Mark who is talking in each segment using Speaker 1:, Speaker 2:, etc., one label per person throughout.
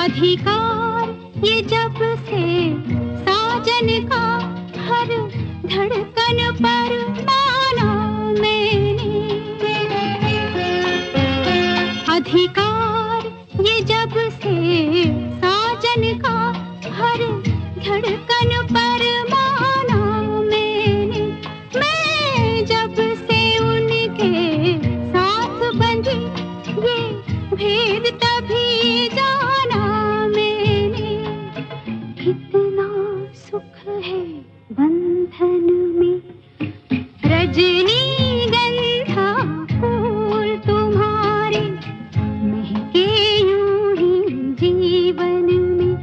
Speaker 1: अधिकार ये जब से साजन का हर धड़कन पर माना मैंने। अधिकार ये जब से साजन का हर धड़कन पर माना मैंने। मैं जब से उनके साथ बंधी ये भेद तभी जाना मैंने। कितना सुख है बंधन में, रजनीगंधा फूल तुम्हारे महके यूं ही जीवन में।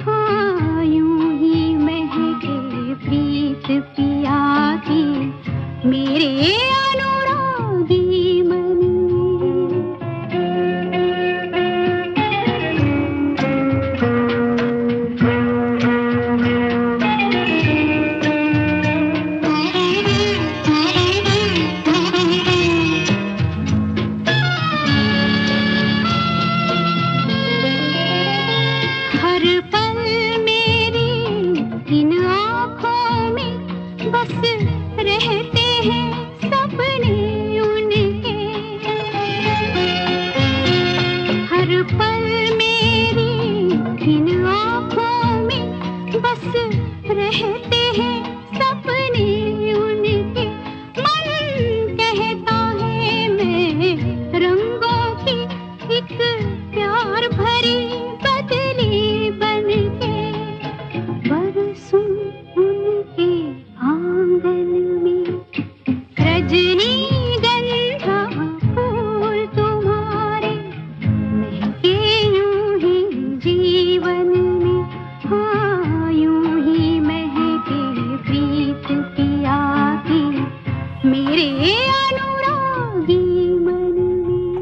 Speaker 1: हाँ यूं ही महके प्रीत पिया की मेरे अनुरागी मन में। हर पल मेरी इन आँखों में बस रहते हैं सपने उनके। हर पल मेरी इन आँखों में बस रहते हैं सपने उनके। मन कहता है मैं रंगों की एक प्यार भरी बदली बनके बरसूं उनके आंगन में। रजनीगंधा फूल तुम्हारे महके यूं ही जीवन में। हाँ यूं ही महके प्रीत पिया की मेरे अनुरागी मन में।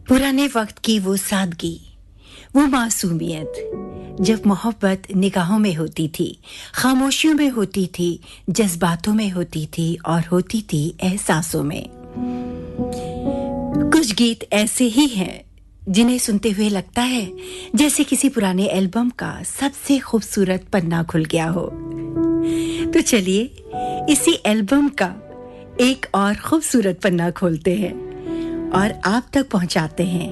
Speaker 2: पुराने वक्त की वो सादगी, वो मासूमियत, जब मोहब्बत निगाहों में होती थी, खामोशियों में होती थी, जज्बातों में होती थी और होती थी एहसासों में। कुछ गीत ऐसे ही हैं जिन्हें सुनते हुए लगता है जैसे किसी पुराने एल्बम का सबसे खूबसूरत पन्ना खुल गया हो। तो चलिए इसी एल्बम का एक और खूबसूरत पन्ना खोलते हैं और आप तक पहुंचाते हैं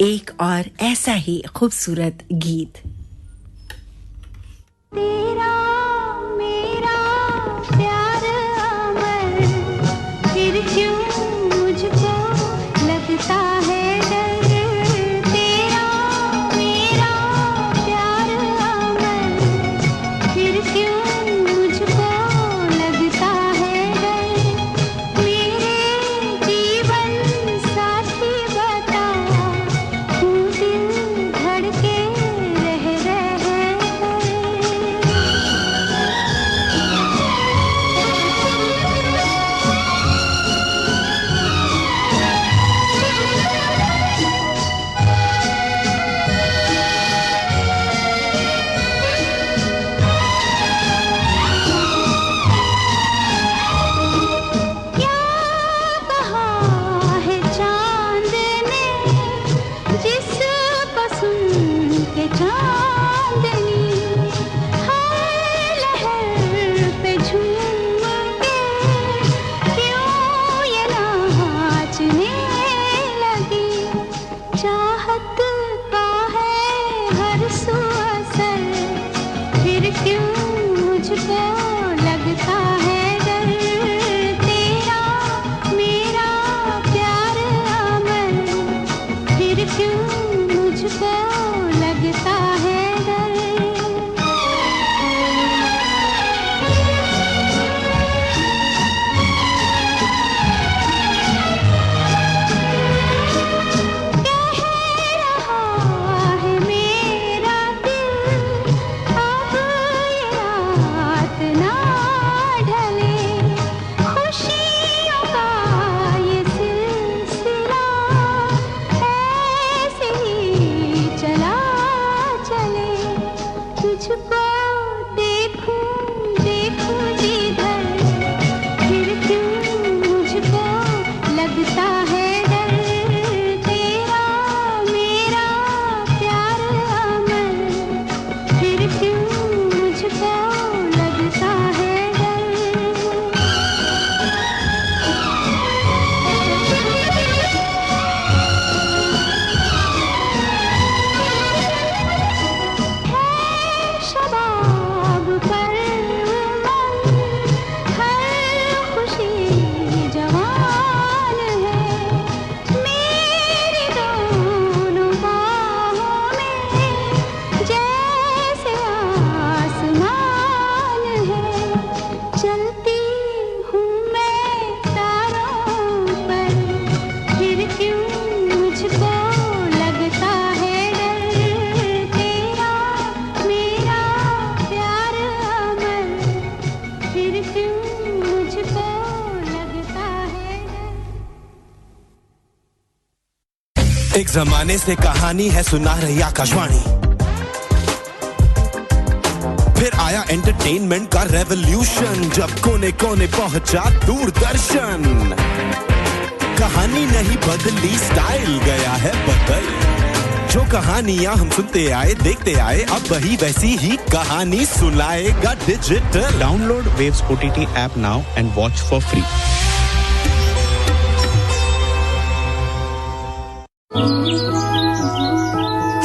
Speaker 2: एक और ऐसा ही खूबसूरत गीत।
Speaker 1: तेरा मेरा प्यार अमर, फिर क्यों मुझको लगता है डर। तेरा मेरा प्यार अमर, फिर क्यों मुझको लगता है डर। मेरे जीवन साथी बता, तू दिल धड़के रह कर।
Speaker 3: एक जमाने से कहानी है सुना रही आकाशवाणी, फिर आया एंटरटेनमेंट का रेवोल्यूशन, जब कोने कोने पहुंचा दूरदर्शन। कहानी नहीं बदली, स्टाइल गया है बदल। जो कहानियां हम सुनते आए देखते आए, अब वही वैसी ही कहानी सुनाएगा digital.
Speaker 4: Download waves OTT app now and watch for free.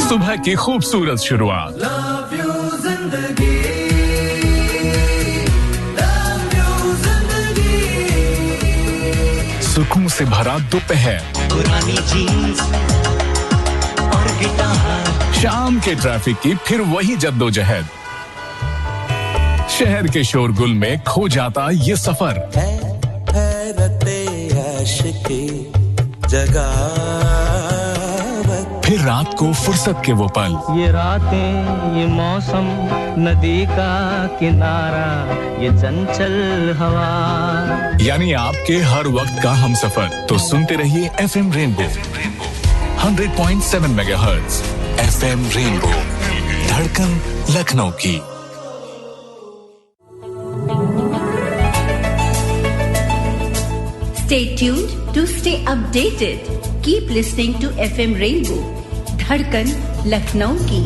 Speaker 5: सुबह की खूबसूरत शुरुआत, सुकून से भरा दोपहर,
Speaker 6: पुरानी जीन्स और गिटार,
Speaker 5: शाम के ट्रैफिक की फिर वही जद्दोजहद, शहर के शोरगुल में खो जाता ये सफर
Speaker 6: है हैरते आशिकी जगह।
Speaker 5: फिर रात को फुर्सत के वो पल,
Speaker 7: ये रातें, ये मौसम, नदी का किनारा, ये चंचल हवा,
Speaker 5: यानी आपके हर वक्त का हम सफर। तो सुनते रहिए FM rainbow 100.7 megahertz. FM rainbow, धड़कन लखनऊ की।
Speaker 2: Stay tuned to stay updated. Keep listening to FM Rainbow, धड़कन लखनऊ की।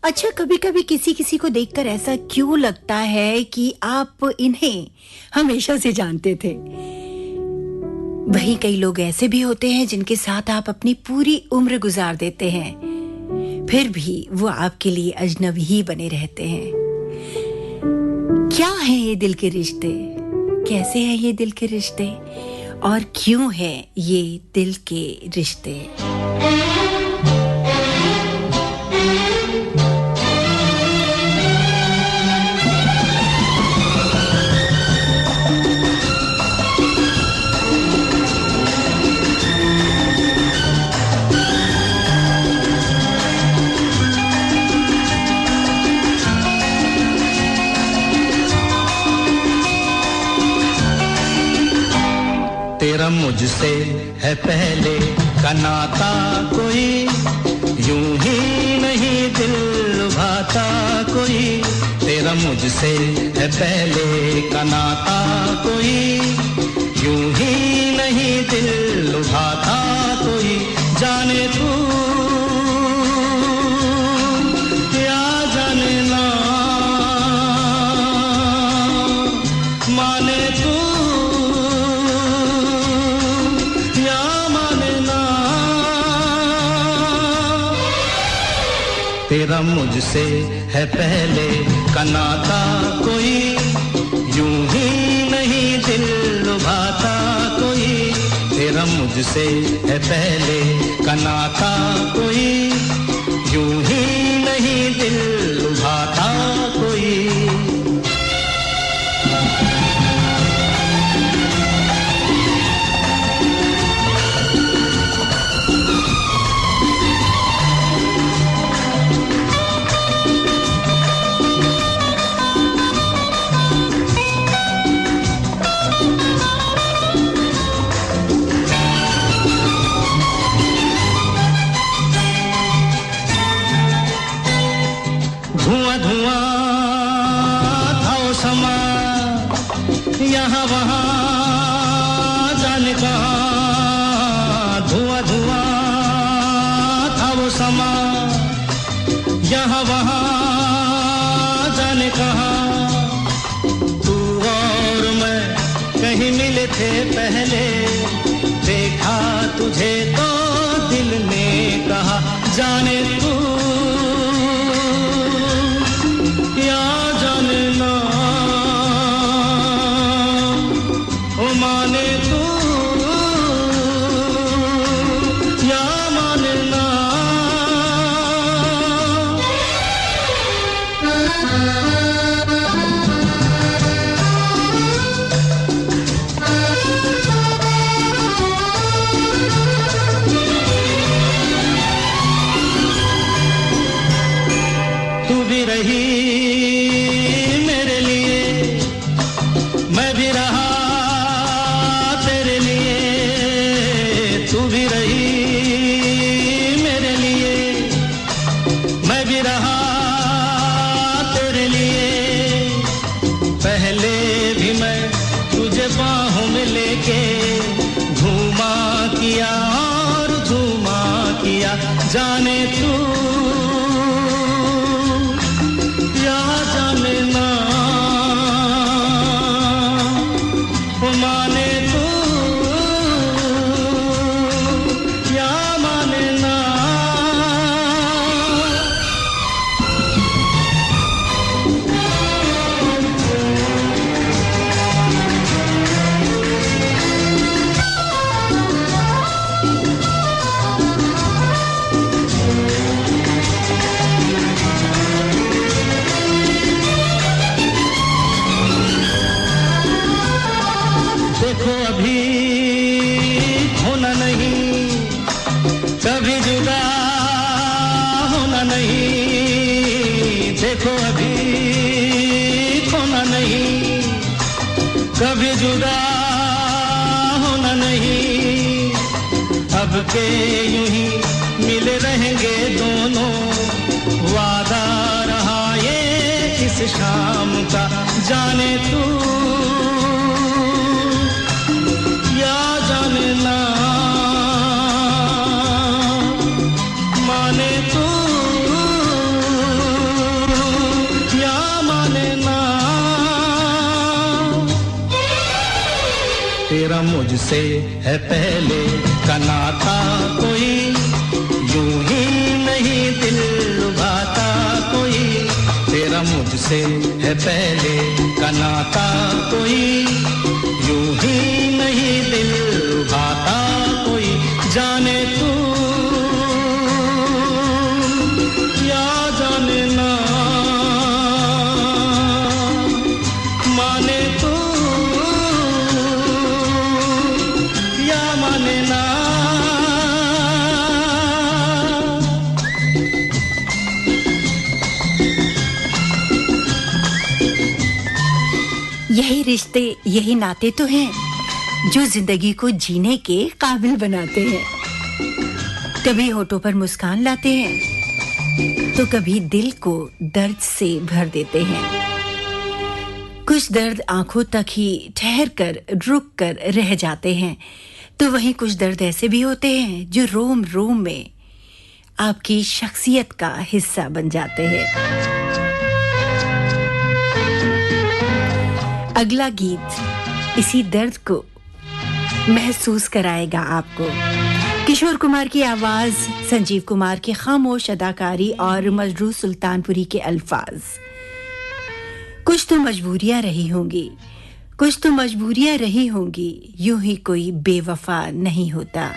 Speaker 2: अच्छा, कभी-कभी किसी को देखकर ऐसा क्यों लगता है कि आप इन्हें हमेशा से जानते थे। वहीं कई लोग ऐसे भी होते हैं जिनके साथ आप अपनी पूरी उम्र गुजार देते हैं, फिर भी वो आपके लिए अजनबी ही बने रहते हैं। क्या है ये दिल के रिश्ते, कैसे हैं ये दिल के रिश्ते, और क्यों है ये दिल के रिश्ते?
Speaker 7: तेरा मुझसे है पहले का नाता, कोई यूं ही नहीं दिल लुभाता कोई। तेरा मुझसे है पहले का नाता, कोई यूं ही नहीं दिल लुभाता कोई। जाने तू या जाने ना, माने तू तेरा मुझसे है पहले का नाता, कोई यूं ही नहीं दिल लुभाता कोई। तेरा मुझसे है पहले का नाता, कोई यूं ही नहीं दिल लुभाता कोई। धुआं धुआं था वो समा, यहाँ वहाँ जाने कहाँ। धुआं धुआं था वो समा, यहाँ वहाँ जाने कहाँ। तू और मैं कहीं मिले थे पहले, देखा तुझे तो दिल ने कहा। जाने तू माने तू या माने ना। लेके धूमा किया और धूमा किया जाने तू या जाने ना माने तू या माने ना देखो अभी होना नहीं कभी जुदा होना नहीं देखो अभी खोना नहीं कभी जुदा होना नहीं अब के यूं ही मिले रहेंगे दोनों वादा रहा ये इस शाम का जाने तू या जाने ना माने तू या माने ना तेरा मुझसे है पहले का नाता कोई यूं ही नहीं दिल लुभाता कोई तेरा मुझसे है पहले का नाता कोई यूं ही नहीं दिल लुभाता कोई जाने तू या जाने ना माने तू या माने ना
Speaker 2: यही रिश्ते यही नाते तो हैं जो जिंदगी को जीने के काबिल बनाते हैं कभी होठों पर मुस्कान लाते हैं तो कभी दिल को दर्द से भर देते हैं कुछ दर्द आंखों तक ही ठहर कर रुक कर रह जाते हैं तो वहीं कुछ दर्द ऐसे भी होते हैं जो रोम रोम में आपकी शख्सियत का हिस्सा बन जाते हैं अगला गीत इसी दर्द को महसूस कराएगा आपको किशोर कुमार की आवाज संजीव कुमार की खामोश अदाकारी और मजरूह सुल्तानपुरी के अल्फाज कुछ तो मजबूरियां रही होंगी कुछ तो मजबूरियां रही होंगी यूं ही कोई बेवफा नहीं होता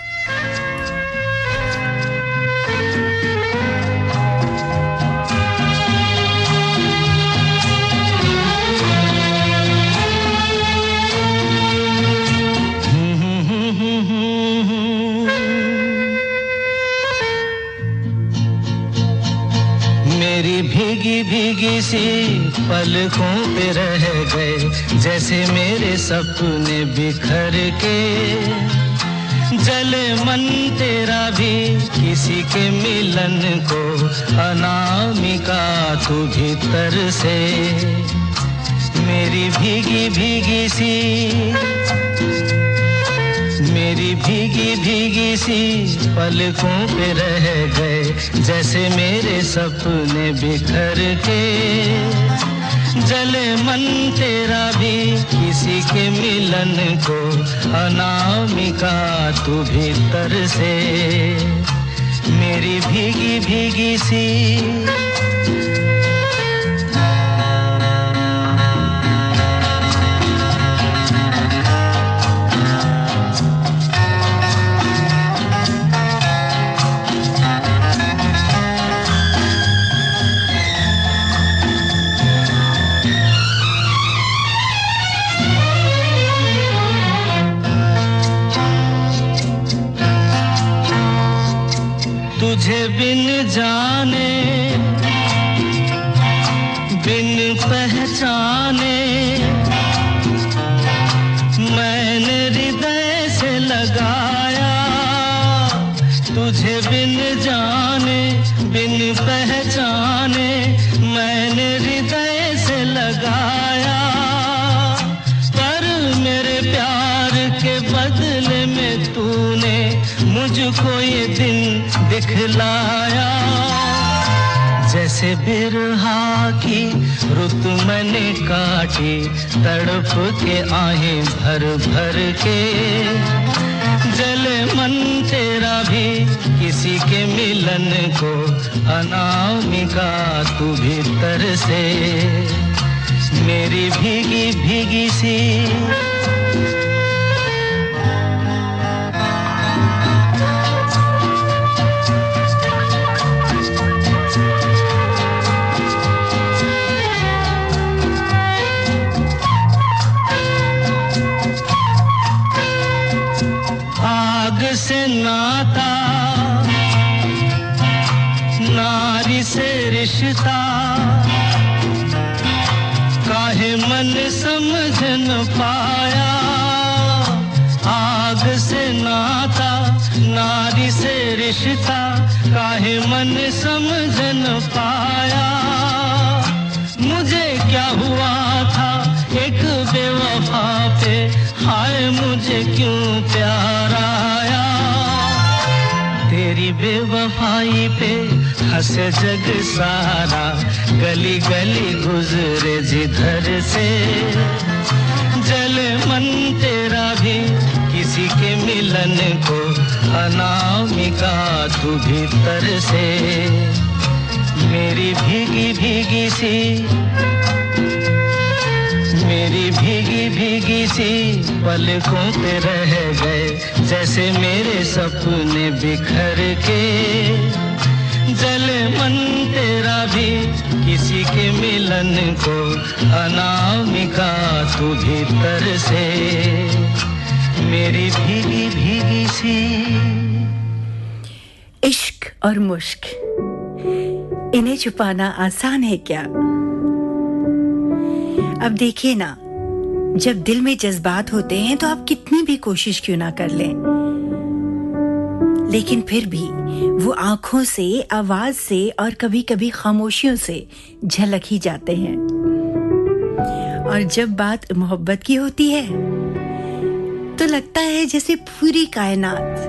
Speaker 7: मेरी भीगी भीगी सी पलकों पे रह गए जैसे मेरे सपने बिखर के जले मन तेरा भी किसी के मिलन को अनामिका तू भीतर से मेरी भीगी भीगी सी मेरी भीगी भीगी सी पलकों पे रह गए जैसे मेरे सपने बिखर के जले मन तेरा भी किसी के मिलन को अनामिका तू भीतर से मेरी भीगी भीगी सी तुझे बिन जाने बिन पहचाने मैंने हृदय से लगाया तुझे बिन जाने बिन पहचाने मैंने हृदय से लगाया पर मेरे प्यार के बदले में तूने मुझको ये दिन दिखलाया जैसे बिरहा की रुत मैंने काटी तड़प के आहें भर भर के जले मन तेरा भी किसी के मिलन को अनामिका तू भीतर से मेरी भीगी भीगी सी से नाता नारी से रिश्ता काहे मन समझ न पाया आग से नाता नारी से रिश्ता काहे मन समझ न पाया मुझे क्या हुआ था एक बेवफा पे हाय मुझे क्यों प्यार आया तेरी बेवफाई पे हंसे जग सारा गली गली गुजरे जिधर से जले मन तेरा भी किसी के मिलन को अनामिका तू भीतर से मेरी भीगी भीगी सी मेरी भीगी भीगी सी पलकों पे रह गए जैसे मेरे सपने बिखर के जले मन तेरा भी किसी के मिलन को अनामिका तू भीतर से मेरी भीगी भीगी सी
Speaker 2: इश्क और मुश्क इन्हें छुपाना आसान है क्या अब देखिए ना जब दिल में जज्बात होते हैं तो आप कितनी भी कोशिश क्यों ना कर लें लेकिन फिर भी वो आंखों से आवाज से और कभी-कभी खामोशियों से झलक ही जाते हैं और जब बात मोहब्बत की होती है तो लगता है जैसे पूरी कायनात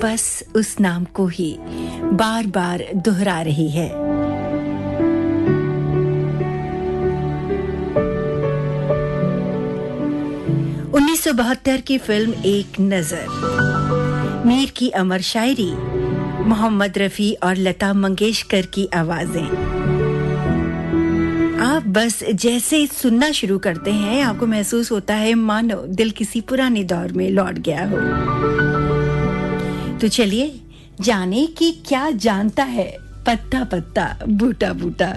Speaker 2: बस उस नाम को ही बार-बार दोहरा रही है 1972 की फिल्म एक नजर मीर की अमर शायरी मोहम्मद रफी और लता मंगेशकर की आवाजें आप बस जैसे सुनना शुरू करते हैं आपको महसूस होता है मानो दिल किसी पुराने दौर में लौट गया हो तो चलिए जाने कि क्या जानता है पत्ता पत्ता बूटा बूटा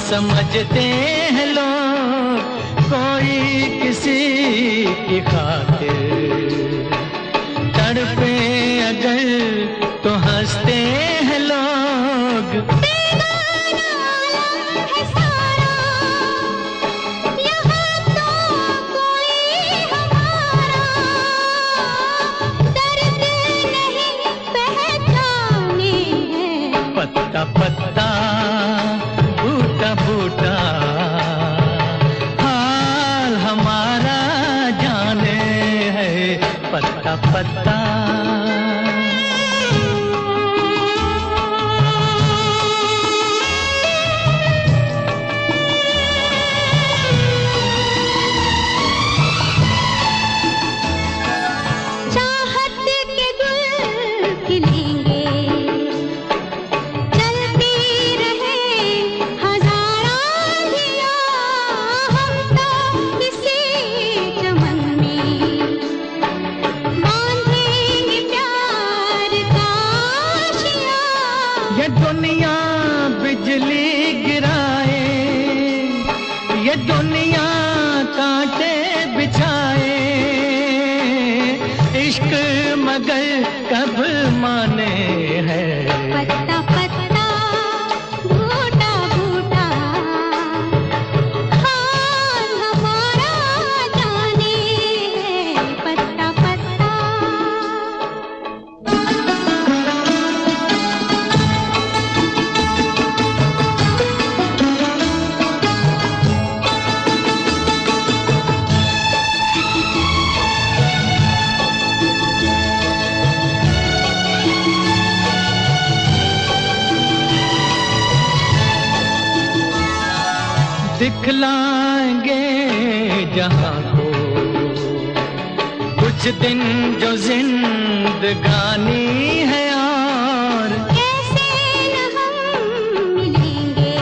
Speaker 7: समझते हैं लोग कोई किसी की खातिर तड़पे अगर तो हंसते हैं लोग
Speaker 1: है सारा यहाँ तो कोई हमारा दर्द नहीं पहचाने हैं
Speaker 7: पत्ता पत्ता बूटा बूटा पत्ता दिखलाएंगे जहां को कुछ दिन जो जिंदगानी है और
Speaker 1: कैसे न हम मिलेंगे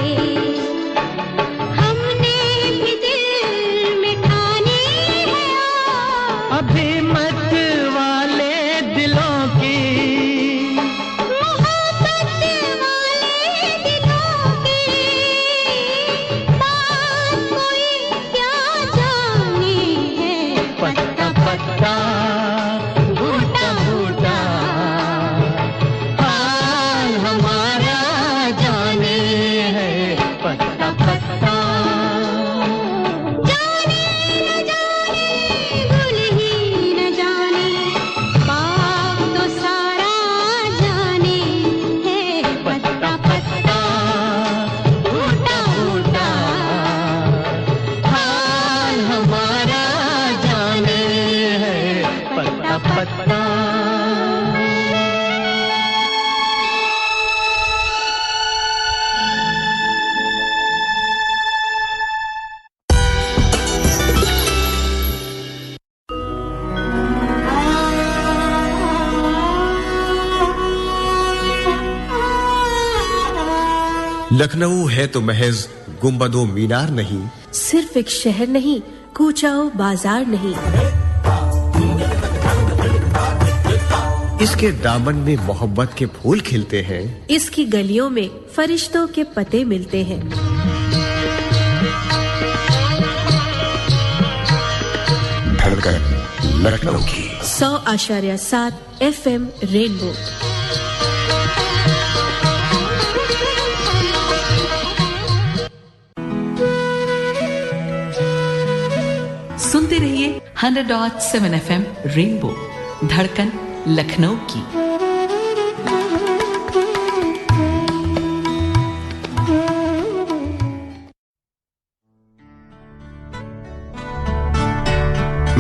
Speaker 1: हमने भी दिल में ठानी है और
Speaker 7: अभी मत वाले दिलों की
Speaker 1: मोहब्बत वाले दिलों की बात कोई क्या जाने है
Speaker 7: पत्ता पत्ता बूटा बूटा हाल हमारा जाने है पत्ता पत्ता
Speaker 1: जाने न जाने भूल ही न जाने बाप तो सारा जाने है
Speaker 7: पत्ता पत्ता बूटा बूटा हाल हमारा जाने है पत्ता पत्ता
Speaker 8: लखनऊ है तो महज गुंबदो मीनार नहीं,
Speaker 9: सिर्फ एक शहर नहीं, कूचाओ बाजार नहीं।
Speaker 8: इसके दामन में मोहब्बत के फूल खिलते हैं,
Speaker 9: इसकी गलियों में फरिश्तों के पते मिलते हैं।
Speaker 8: धड़कन लखनऊ की
Speaker 9: 100.7 FM रेनबो।
Speaker 10: सुनते रहिए 100.7 FM रेनबो, धड़कन लखनऊ की।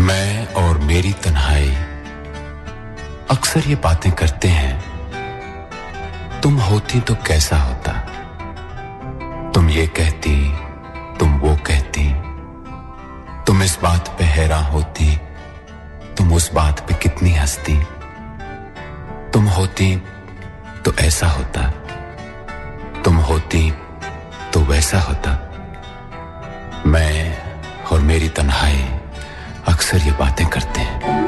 Speaker 11: मैं और मेरी तन्हाई अक्सर ये बातें करते हैं, तुम होती तो कैसा होता, तुम ये कहती, तुम वो कहती, तुम इस बात पे हैरान होती, तुम उस बात पे कितनी हंसती, तुम होती तो ऐसा होता, तुम होती तो वैसा होता। मैं और मेरी तन्हाई अक्सर ये बातें करते हैं।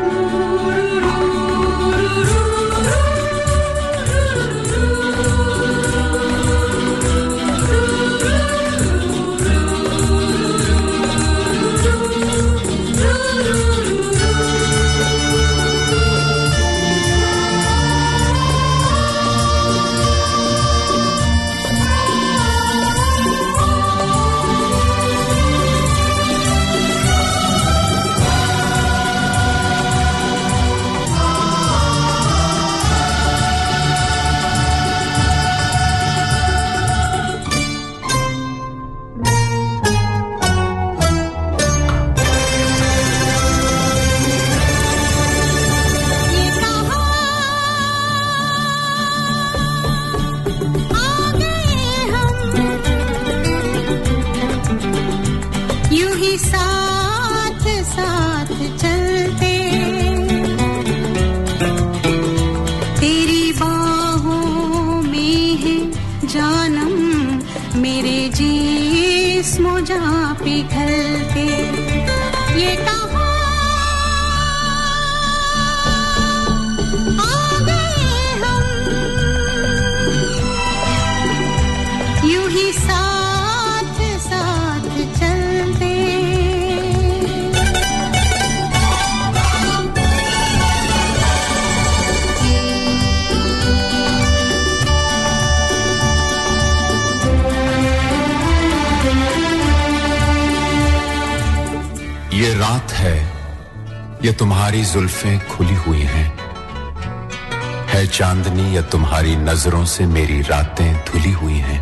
Speaker 1: ही साथ साथ चलते तेरी बाहों में है जानम मेरे जिस्म जहाँ पिघलते ये कहाँ आ गए हम यूं ही साथ साथ चलते
Speaker 11: ये रात है, ये तुम्हारी जुल्फें खुली हुई हैं, है चांदनी या तुम्हारी नजरों से मेरी रातें धुली हुई हैं।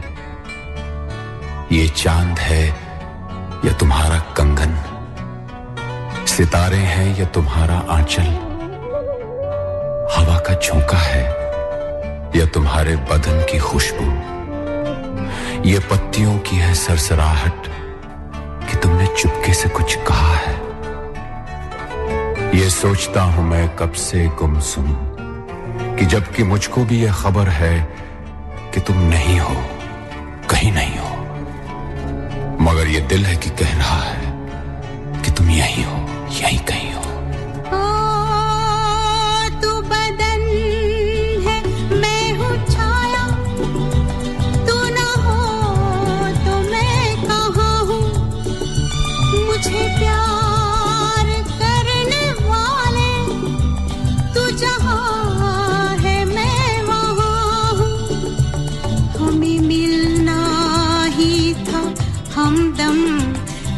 Speaker 11: ये चांद है या तुम्हारा कंगन, सितारे हैं या तुम्हारा आंचल, हवा का झोंका है या तुम्हारे बदन की खुशबू, ये पत्तियों की है सरसराहट कि तुमने चुपके से कुछ कहा है। ये सोचता हूं मैं कब से गुमसुम कि जबकि मुझको भी ये खबर है कि तुम नहीं हो, कहीं नहीं हो, मगर ये दिल है कि कह रहा है कि तुम यहीं हो, यहीं कहीं हो।
Speaker 1: तू बदन है मैं हूँ छाया तू ना हो तो मैं कहाँ हूँ मुझे प्यार करने वाले तू जहाँ है मैं वहाँ हूँ हमें मिलना ही था हमदम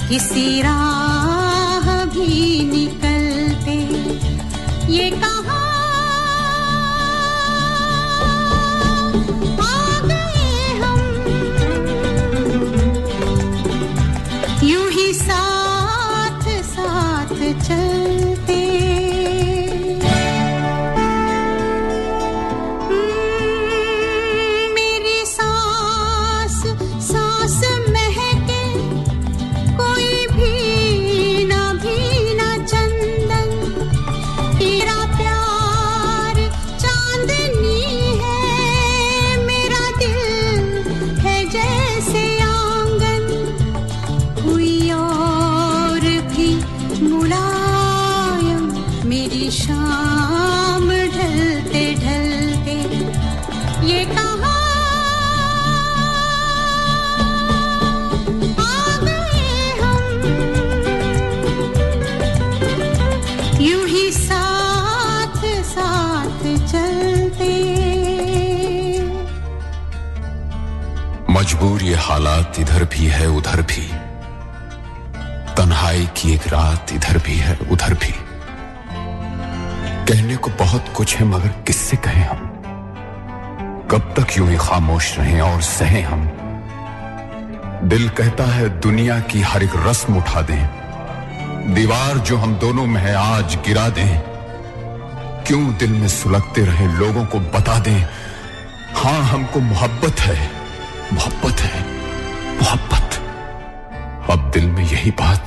Speaker 1: किसी राह भी निकलते ये कहाँ आ गए हम यूं ही साथ साथ चलते मेरी सांस सांस महके कोई भीना भीना चंदन तेरा प्यार चांदनी है मेरा दिल है जैसे आंगन कोई और भी मुलायम मेरी शाम ढलते ढलते ये कहाँ आ गए हम यूं ही साथ साथ चलते
Speaker 11: मजबूर ये हालात इधर भी है उधर भी, तन्हाई की एक रात इधर भी है उधर भी, कहने को बहुत कुछ है मगर किससे कहें हम, कब तक यूं ही खामोश रहें और सहें हम। दिल कहता है दुनिया की हर एक रस्म उठा दें, दीवार जो हम दोनों में है आज गिरा दें, क्यों दिल में सुलगते रहे लोगों को बता दें, हाँ हमको मोहब्बत है मोहब्बत है मोहब्बत। अब दिल में यही बात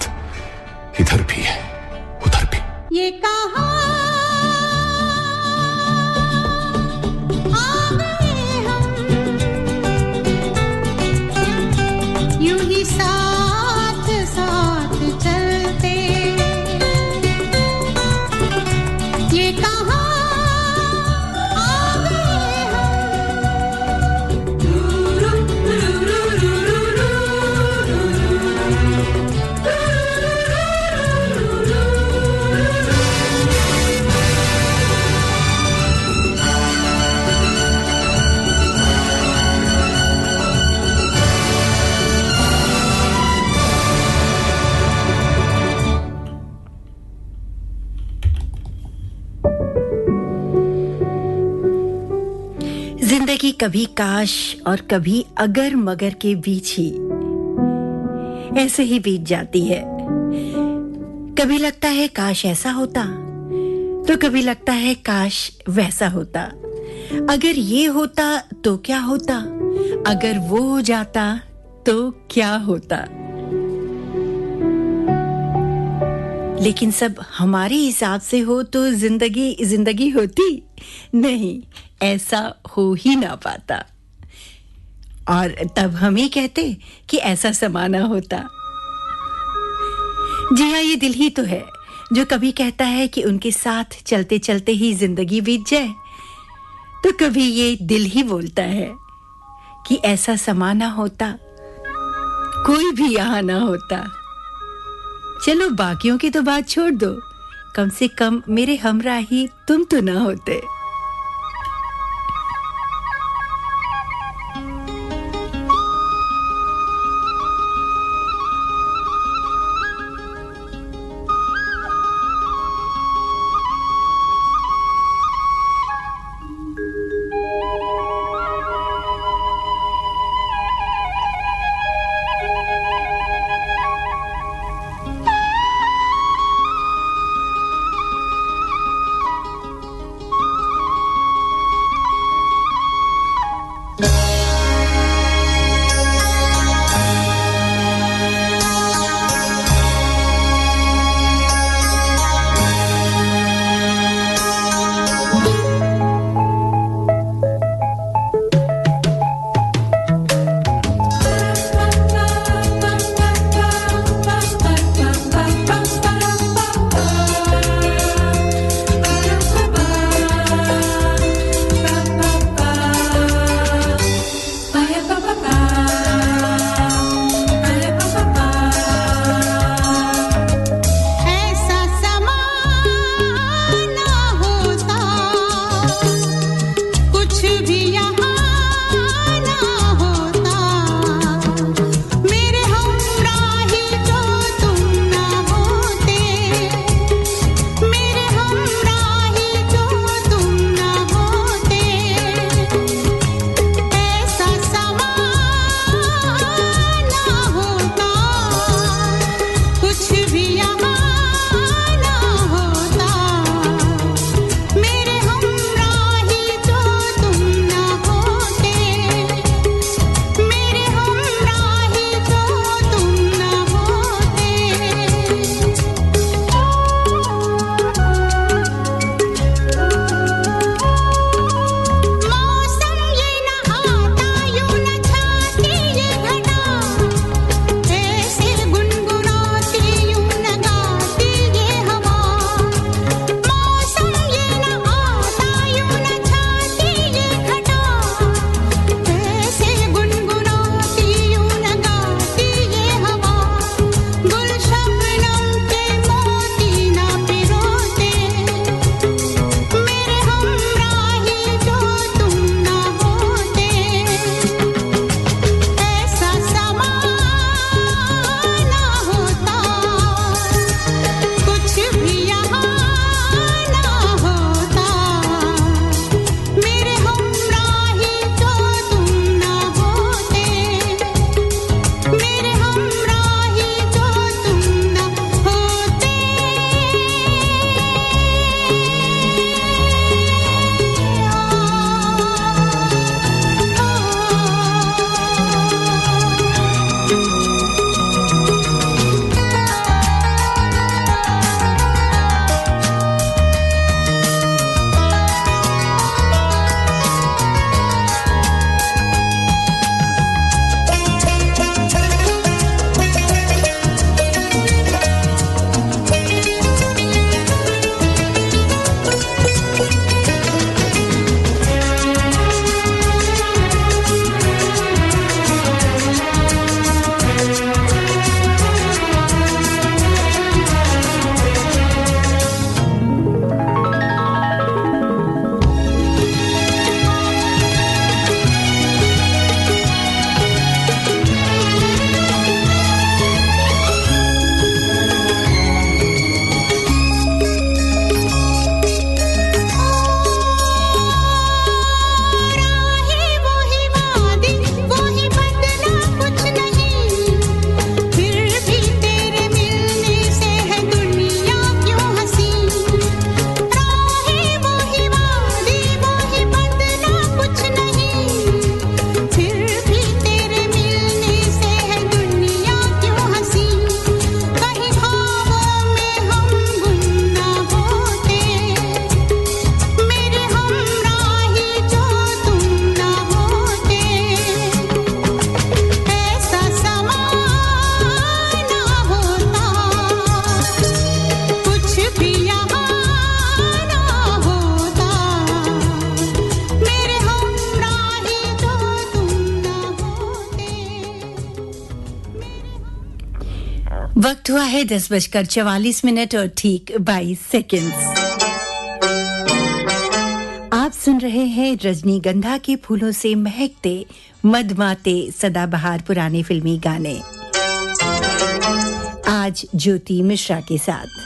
Speaker 11: इधर भी है उधर भी।
Speaker 1: ये कहाँ आ गए हम यूं ही साथ साथ चलते ये कहाँ आ गए
Speaker 2: जिंदगी कभी काश और कभी अगर मगर के बीच ही ऐसे ही बीत जाती है। कभी लगता है काश ऐसा होता, तो कभी लगता है काश वैसा होता। अगर ये होता तो क्या होता, अगर वो हो जाता तो क्या होता। लेकिन सब हमारे हिसाब से हो तो जिंदगी जिंदगी होती नहीं, ऐसा हो ही ना पाता। और तब हम ही कहते कि ऐसा समाना होता। जी हाँ, ये दिल ही तो है जो कभी कहता है कि उनके साथ चलते चलते ही जिंदगी बीत जाए, तो कभी ये दिल ही बोलता है कि ऐसा समाना होता, कोई भी यहाँ ना होता। चलो बाकियों की तो बात छोड़ दो, कम से कम मेरे हमराही तुम तो ना होते। वक्त हुआ है 10:44 और ठीक 22 सेकंड्स। आप सुन रहे हैं रजनीगंधा के फूलों से महकते मधमाते सदाबहार पुराने फिल्मी गाने, आज ज्योति मिश्रा के साथ।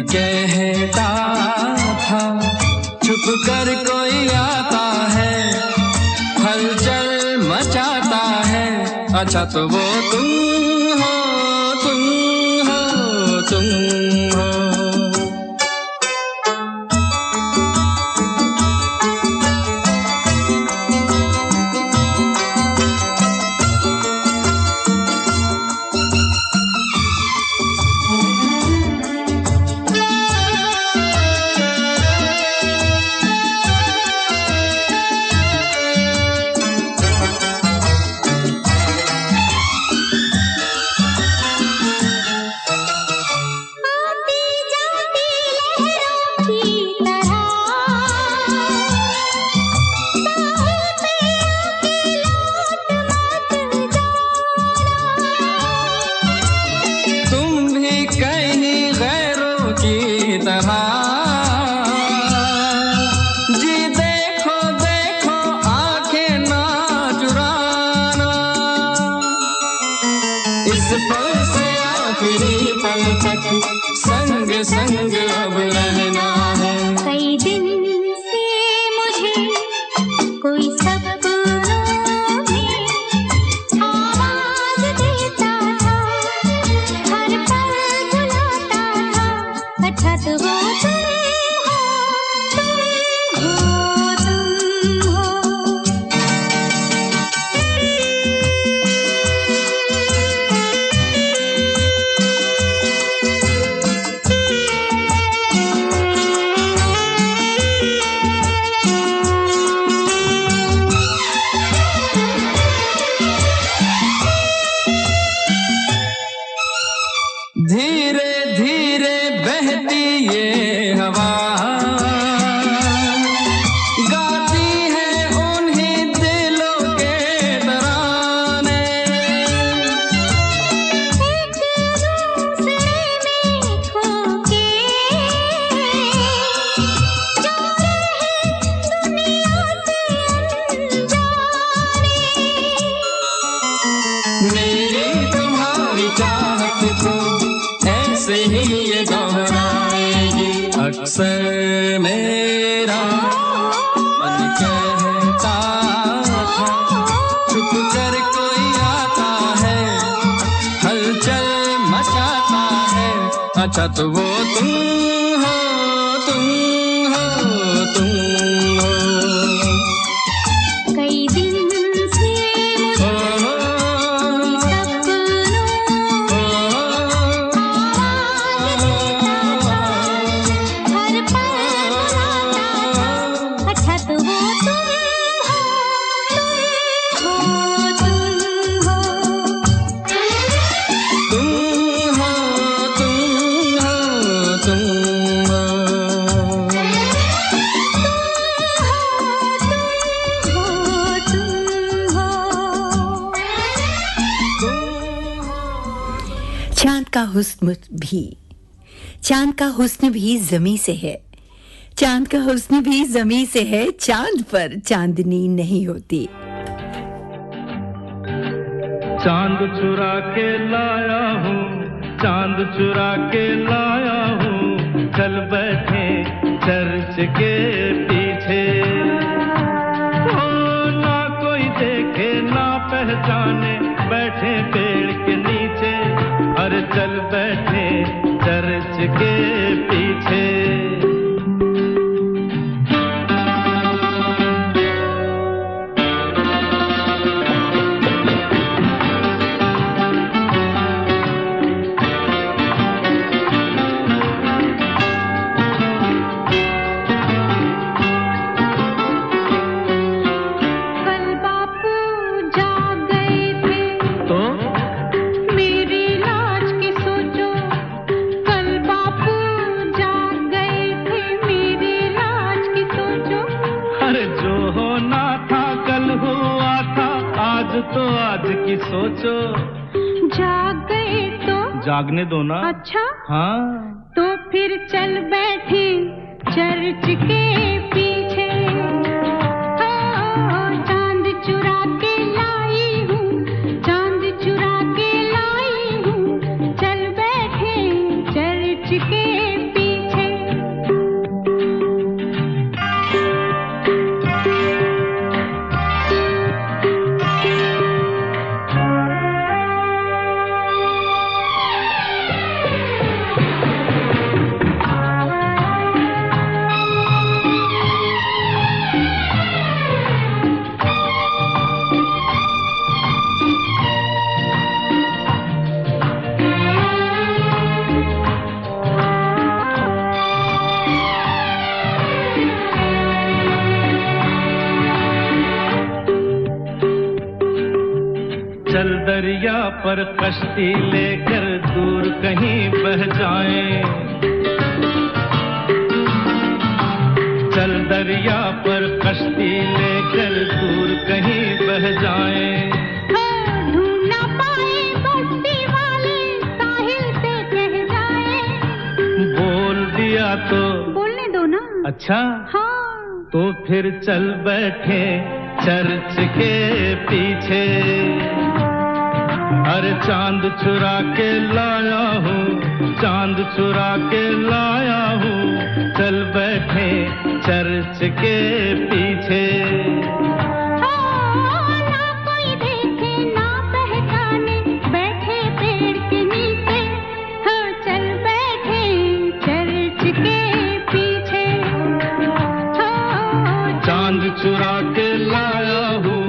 Speaker 7: कहता था छुप कर कोई आता है, हलचल मचाता है, अच्छा तो वो तुम हो, तुम हो, तुम हो। संग संग अब रहना है।
Speaker 1: कई दिन से मुझे कोई सपनों में आवाज देता था, हर पल बुलाता था, अच्छा तो वो
Speaker 7: अक्सर मेरा मन कहता था छुप कर कोई आता है, हलचल मचाता है, अच्छा तो वो तुम हो, तुम हो, तुम हो।
Speaker 1: कई दिन से
Speaker 2: चांद का हुस्न भी ज़मीं से है, चांद का हुस्न भी ज़मीं से है, चांद पर चांदनी नहीं होती।
Speaker 12: चांद चुरा के लाया हूँ, चांद चुरा के लाया हूँ, चल बैठे चर्च के पीछे, ओ ना कोई देखे ना पहचाने, बैठे पेड़ के नीचे, अरे चल बैठे चर्च के पीछे सोचो
Speaker 1: जाग गए तो
Speaker 12: जागने दो ना
Speaker 1: अच्छा
Speaker 12: हाँ
Speaker 1: तो फिर चल बैठे चर्च के पीछे चांद चुरा के लाई हूँ चांद चुरा के लाई हूँ चल बैठे चर्च के
Speaker 12: दरिया पर कश्ती लेकर दूर कहीं बह जाएं चल दरिया पर कश्ती लेकर दूर कहीं बह जाएं
Speaker 1: ढूंढ ना पाए बस्ती वाले साहिल से कह जाएं
Speaker 12: बोल दिया तो
Speaker 1: बोलने दो ना
Speaker 12: अच्छा
Speaker 1: हाँ
Speaker 12: तो फिर चल बैठे चर्च के पीछे अरे चांद चुरा के लाया हूँ चांद चुरा के लाया हूँ चल बैठे चर्च के पीछे
Speaker 1: ना कोई देखे ना पहचाने बैठे पेड़ के नीचे हाँ चल बैठे चर्च के पीछे
Speaker 12: चांद चुरा के लाया हूँ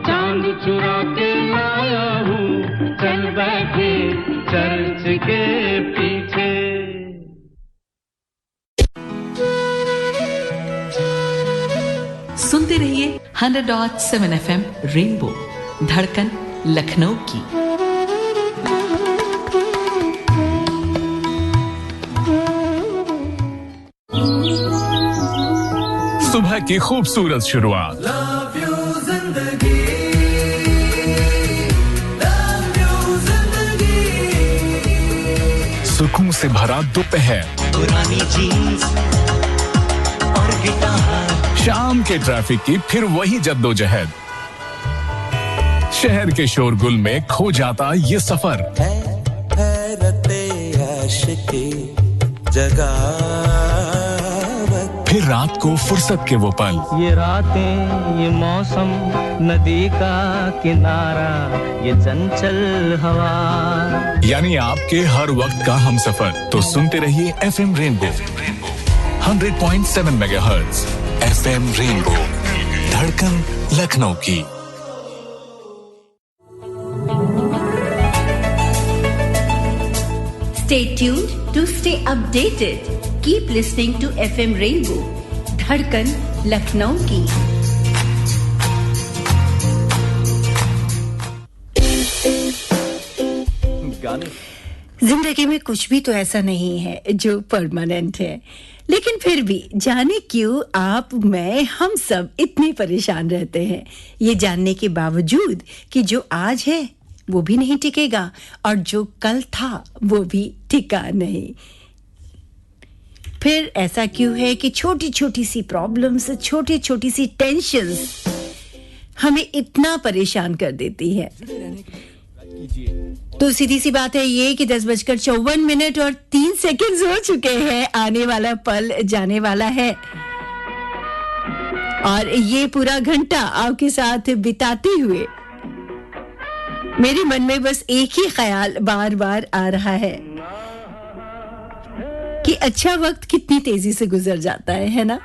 Speaker 12: चांद चुरा के लाया हूँ चल बैठे चर्च के पीछे
Speaker 10: सुनते रहिए 100.7 FM रेनबो धड़कन लखनऊ की
Speaker 5: सुबह की खूबसूरत शुरुआत सुकून से भरा दोपहर
Speaker 6: पुरानी जीन्स और गिटार
Speaker 5: शाम के ट्रैफिक की फिर वही जद्दोजहद शहर के शोरगुल में खो जाता ये सफर
Speaker 6: हैरते आशिकी जगह
Speaker 5: फिर रात को फुर्सत के वो पल
Speaker 7: ये रातें ये मौसम नदी का किनारा ये चंचल हवा
Speaker 5: यानी आपके हर वक्त का हम सफर तो सुनते रहिए FM rainbow 100.7 megahertz FM rainbow धड़कन लखनऊ की
Speaker 2: Stay tuned to stay updated. Keep listening to FM Rainbow, धड़कन लखनऊ की। जिंदगी में कुछ भी तो ऐसा नहीं है जो परमानेंट है, लेकिन फिर भी जाने क्यों आप, मैं, हम सब इतने परेशान रहते हैं ये जानने के बावजूद कि जो आज है वो भी नहीं टिकेगा और जो कल था वो भी टिका नहीं। फिर ऐसा क्यों है कि छोटी छोटी सी प्रॉब्लम्स, छोटी छोटी सी टेंशन्स हमें इतना परेशान कर देती है। तो सीधी सी बात है ये कि 10:54 और 3 सेकंड हो चुके हैं। आने वाला पल जाने वाला है और ये पूरा घंटा आपके साथ बिताते हुए मेरे मन में बस एक ही ख्याल बार बार आ रहा है कि अच्छा वक्त कितनी तेजी से गुजर जाता है ना?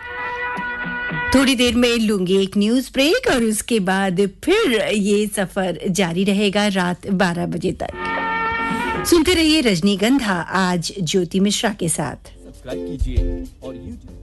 Speaker 2: थोड़ी देर में लूंगी एक न्यूज़ ब्रेक और उसके बाद फिर ये सफर जारी रहेगा रात 12 बजे तक। सुनते रहिए रजनीगंधा आज ज्योति मिश्रा के साथ।
Speaker 3: सब्सक्राइब कीजिए और YouTube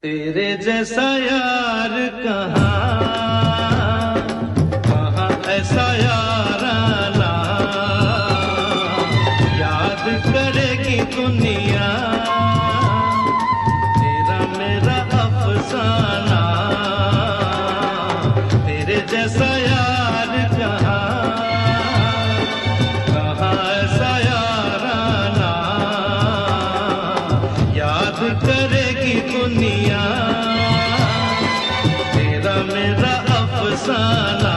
Speaker 7: तेरे जैसा यार कहाँ ऐसा यार आना याद करेगी दुनिया तेरा मेरा अफसाना तेरे जैसा यार कहाँ ऐसा यार आना याद करेगी दुनिया तेरा मेरा
Speaker 6: अफसाना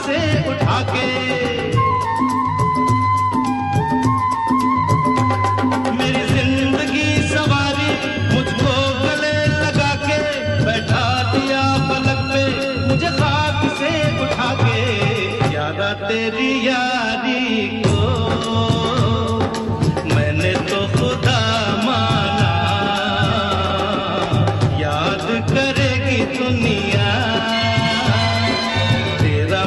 Speaker 6: से उठा के मेरी जिंदगी सवारी मुझको गले लगा के बैठा दिया पलक पे मुझे खाक से उठा के याद आ तेरी यारी को मैंने तो खुदा माना याद करेगी दुनिया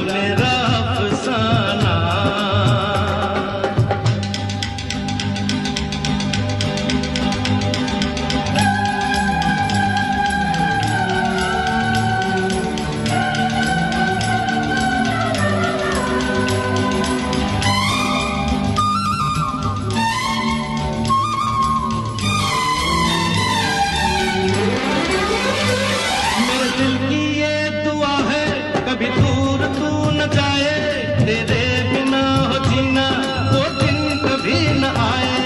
Speaker 6: मेरा अफसाना मेरे दिल की ये दुआ है कभी दूर तू न जाए तेरे बिना हो जीना वो दिन कभी न आए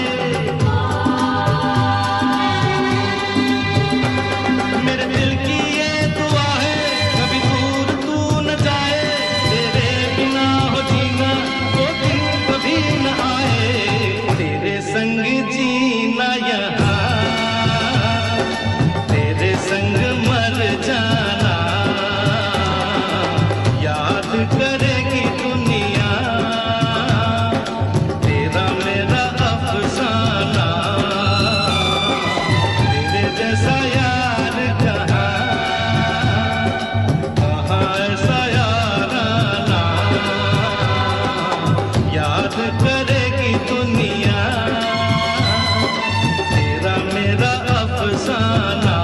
Speaker 6: मेरे दिल की ये दुआ है कभी दूर तू न जाए तेरे बिना हो जीना वो दिन कभी न आए तेरे संग जीना यहाँ तेरे संग मर जाना याद करेगी दुनिया तेरा मेरा अफसाना तेरे जैसा यार कहाँ ऐसा यार आना याद करेगी दुनिया तेरा मेरा अफसाना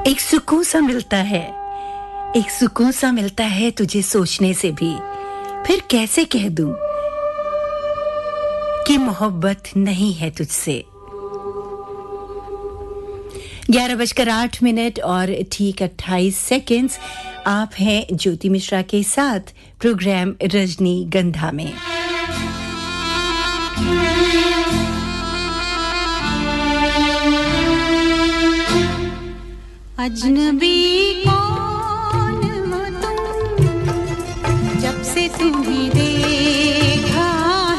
Speaker 2: एक सुकून सा मिलता है, एक सुकून सा मिलता है तुझे सोचने से भी। फिर कैसे कह दूं कि मोहब्बत नहीं है तुझसे। 11:08 और ठीक 28 सेकंड्स। आप हैं ज्योति मिश्रा के साथ प्रोग्राम रजनी गंधा में।
Speaker 1: अजनबी कौन हो तुम जब से तुम्हें देखा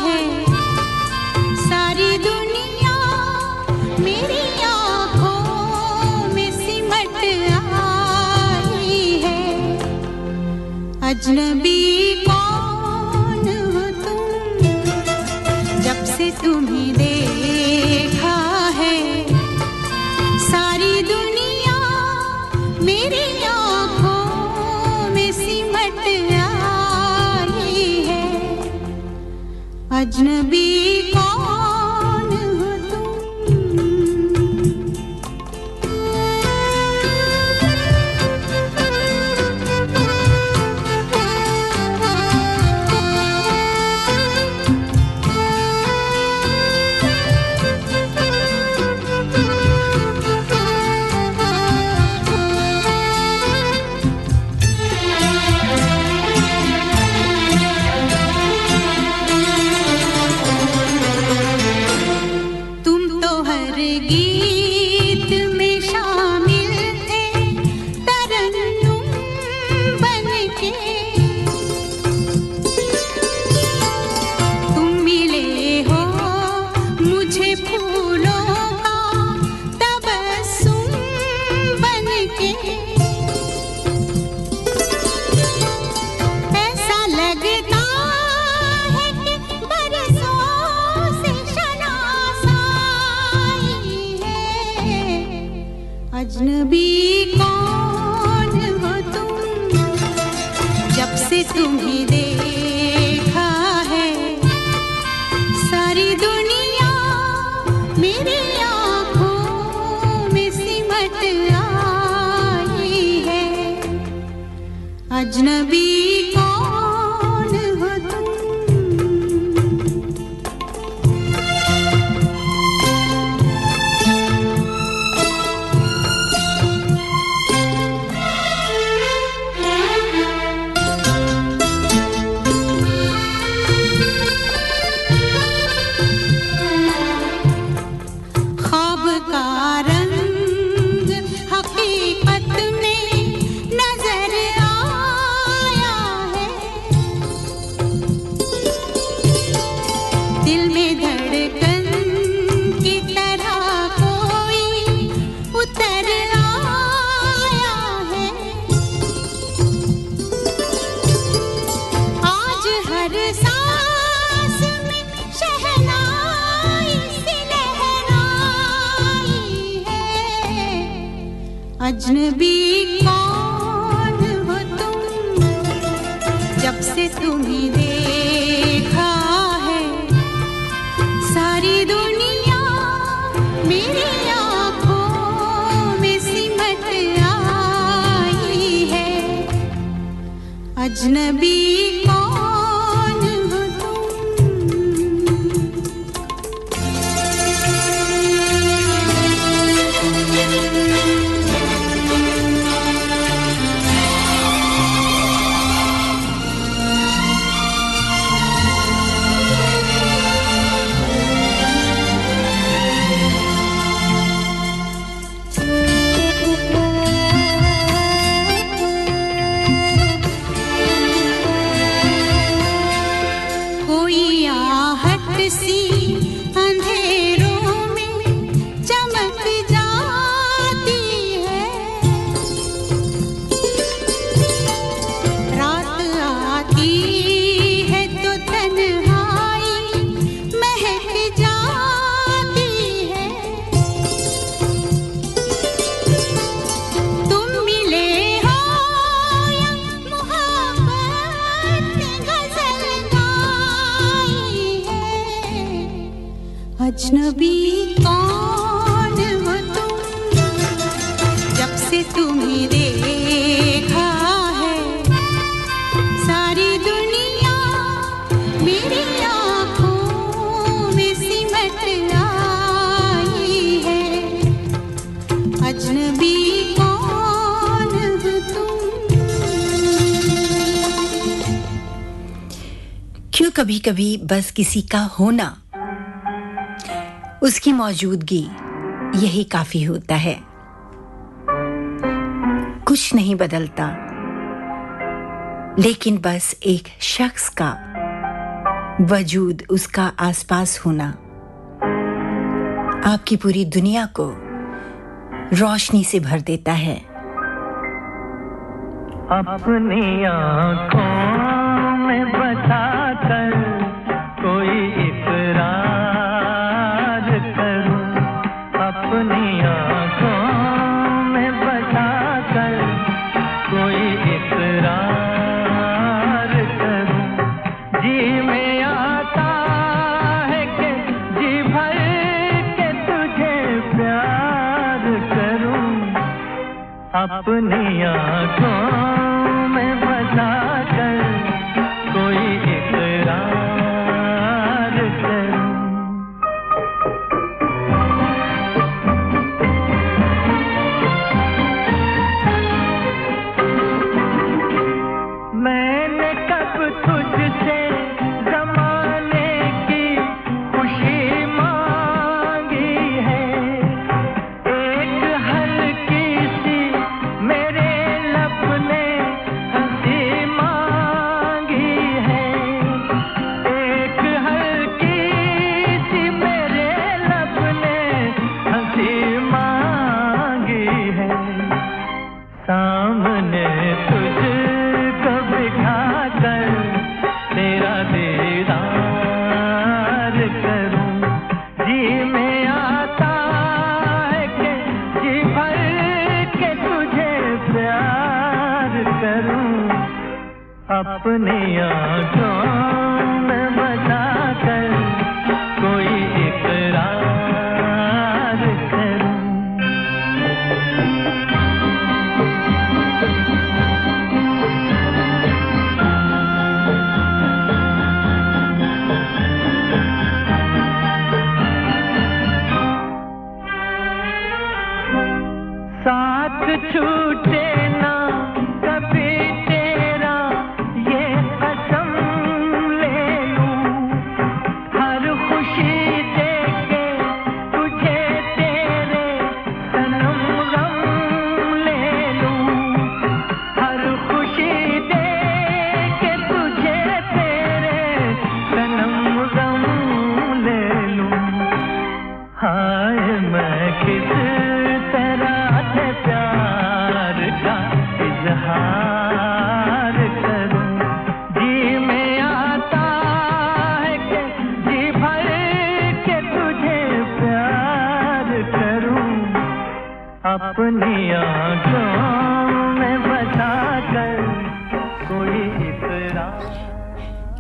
Speaker 1: है सारी दुनिया मेरी आँखों में सिमट आई है अजनबी कौन हो तुम जब से तुम्हें देखा है सारी दुनिया मेरी आँखों में सिमट आई है अजनबी कौन हो तुम सारी दुनिया मेरी आँखों में सिमट आई है अजनबी कौन हो तुम ख्वाब का रंग हकीकत में नजर आया है दिल में धड़कन की तरह कोई उतर आया है आज हर सांस में शहनाई सी लहराई है अजनबी कौन हो तुम जब से तुम्हें देखा है सारी दुनिया मेरी आँखों में सिमट आई है अजनबी कौन हो तुम कोई आहट सी अंधेरों में चमक जाती है रात आती है तो तन्हाई महक जाती है तुम मिले हो या मोहब्बत ने गजल गाई है अजनबी कौन हो तुम जब से तुम्हें देखा है सारी दुनिया मेरी आँखों में सिमट आई है अजनबी कौन हो तुम
Speaker 2: क्यों कभी-कभी बस किसी का होना उसकी मौजूदगी यही काफी होता है कुछ नहीं बदलता लेकिन बस एक शख्स का वजूद उसका आसपास होना आपकी पूरी दुनिया को रोशनी से भर देता है
Speaker 7: अपनी आँखों में बसा कर कोई इकरार करूं अपनी आँखों में बसा कर कोई इकरार करूं जी में आता है कि जी भर के तुझे प्यार करूं अपनी आँखों में बसा कर कोई इकरार करूं मैंने कब तुझसे ज़माने की खुशी मांगी है एक हल्की सी मेरे लब ने हंसी मांगी है एक हल्की सी मेरे लब ने हंसी मांगी है सामने तुझको बिठा कर तेरा दीदार करूं जी में आता है कि जी भर के तुझे प्यार करूं अपनी आँखों में बसा कर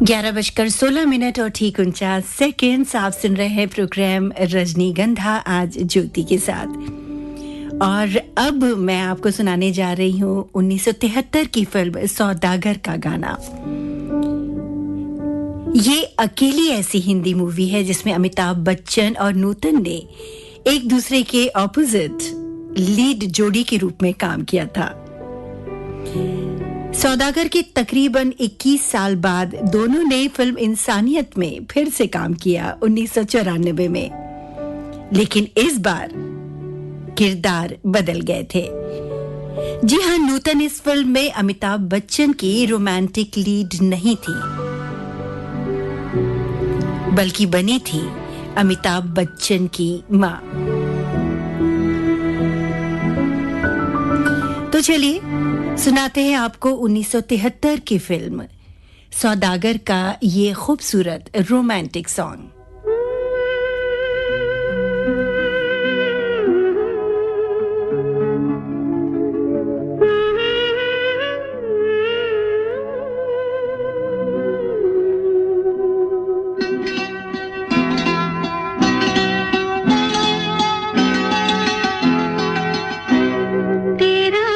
Speaker 2: 11:16 और ठीक 49 सेकेंड्स। आप सुन रहे हैं प्रोग्राम रजनीगंधा आज ज्योति के साथ। और अब मैं आपको सुनाने जा रही हूँ 1973 की फिल्म सौदागर का गाना। ये अकेली ऐसी हिंदी मूवी है जिसमें अमिताभ बच्चन और नूतन ने एक दूसरे के ऑपोजिट लीड जोड़ी के रूप में काम किया था। सौदागर के तकरीबन 21 साल बाद दोनों ने फिल्म इंसानियत में फिर से काम किया 1994 में, लेकिन इस बार किरदार बदल गए थे। जी हां, नूतन इस फिल्म में अमिताभ बच्चन की रोमांटिक लीड नहीं थी, बल्कि बनी थी अमिताभ बच्चन की मां। तो चलिए सुनाते हैं आपको 1973 की फिल्म सौदागर का ये खूबसूरत रोमांटिक सॉन्ग।
Speaker 1: तेरा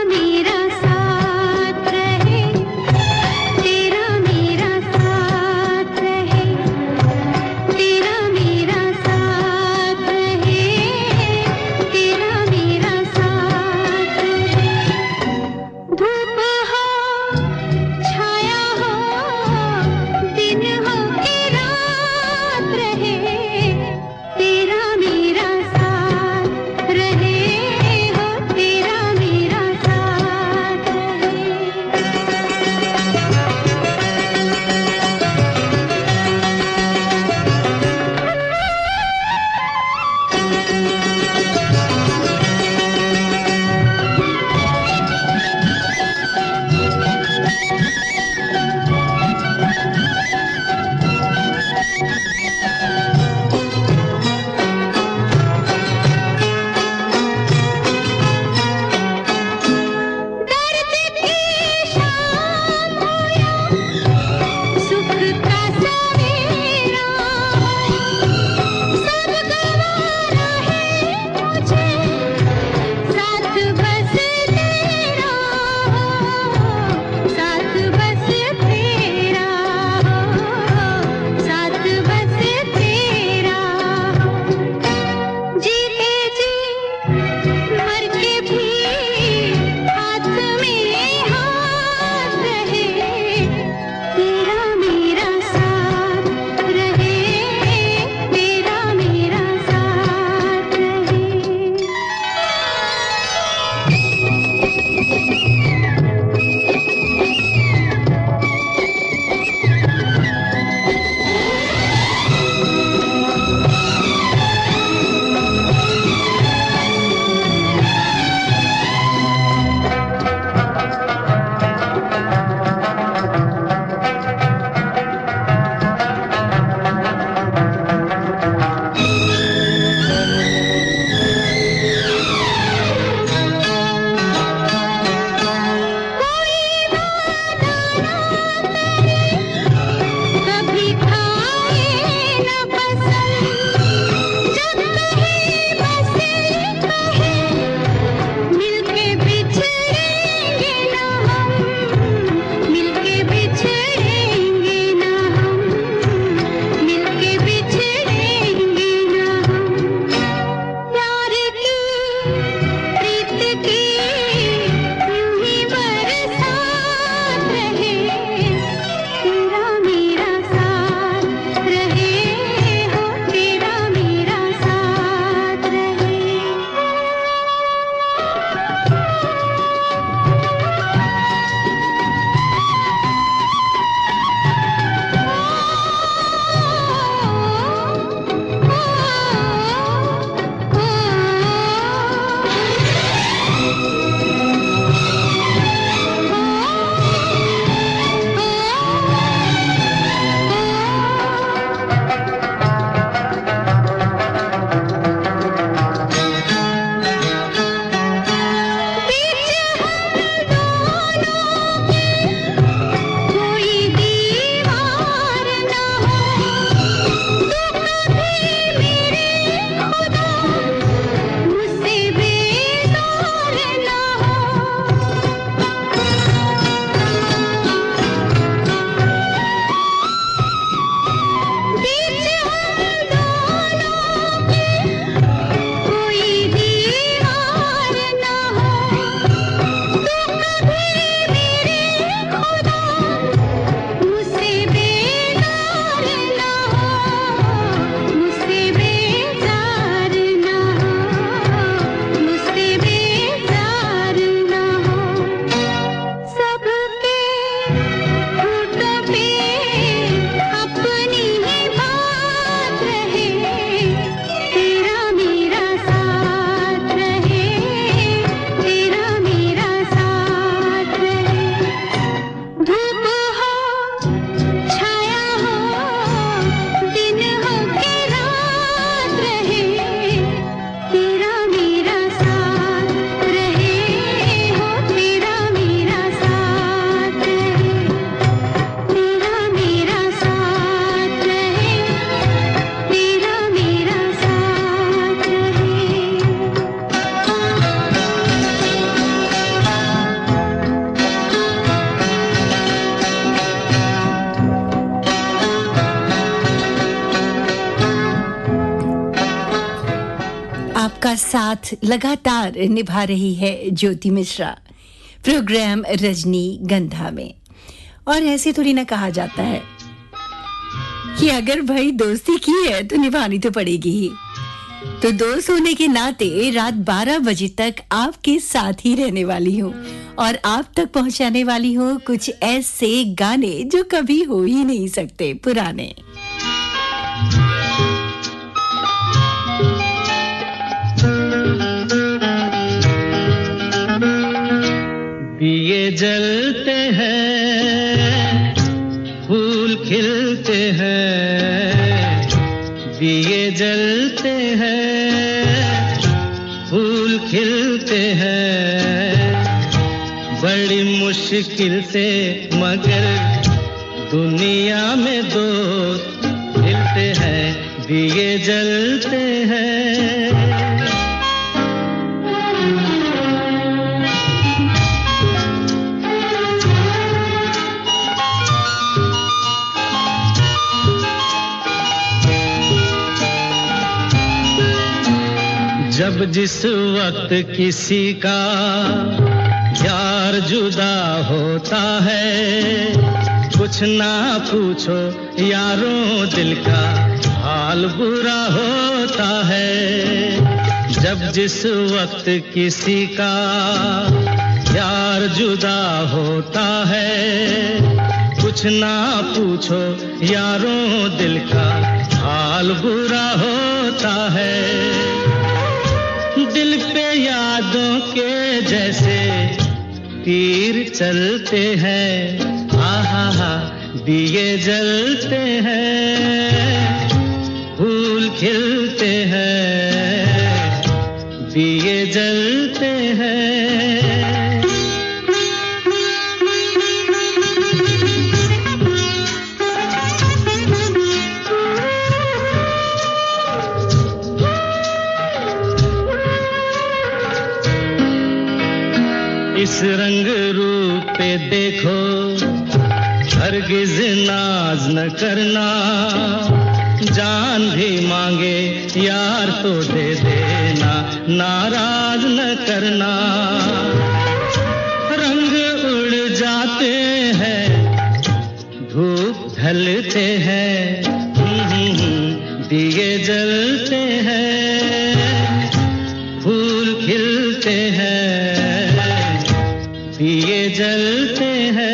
Speaker 2: आपका साथ लगातार निभा रही है ज्योति मिश्रा प्रोग्राम रजनी गंधा में। और ऐसे थोड़ी ना कहा जाता है कि अगर भाई दोस्ती की है तो निभानी तो पड़ेगी ही। तो दोस्त होने के नाते रात 12 बजे तक आपके साथ ही रहने वाली हूँ और आप तक पहुंचाने वाली हूँ कुछ ऐसे गाने जो कभी हो ही नहीं सकते पुराने।
Speaker 7: दिए जलते हैं, फूल खिलते हैं, दिए जलते हैं, फूल खिलते हैं, बड़ी मुश्किल से मगर दुनिया में दोस्त मिलते हैं, दिए जलते हैं। जब जिस वक्त किसी का यार जुदा होता है, कुछ ना पूछो यारों दिल का हाल बुरा होता है। जब जिस वक्त किसी का यार जुदा होता है, कुछ ना पूछो यारों दिल का हाल बुरा होता है। दिल पे यादों के जैसे तीर चलते हैं, आहा हा दिए जलते हैं, फूल खिलते हैं, दिए जलते हैं। इस रंग रूप पे देखो हरगिज़ नाज न करना, जान भी मांगे यार तो दे देना, नाराज न करना। रंग उड़ जाते हैं, धूप ढलते हैं, दिए जलते हैं, फूल खिलते हैं, दिए जलते हैं।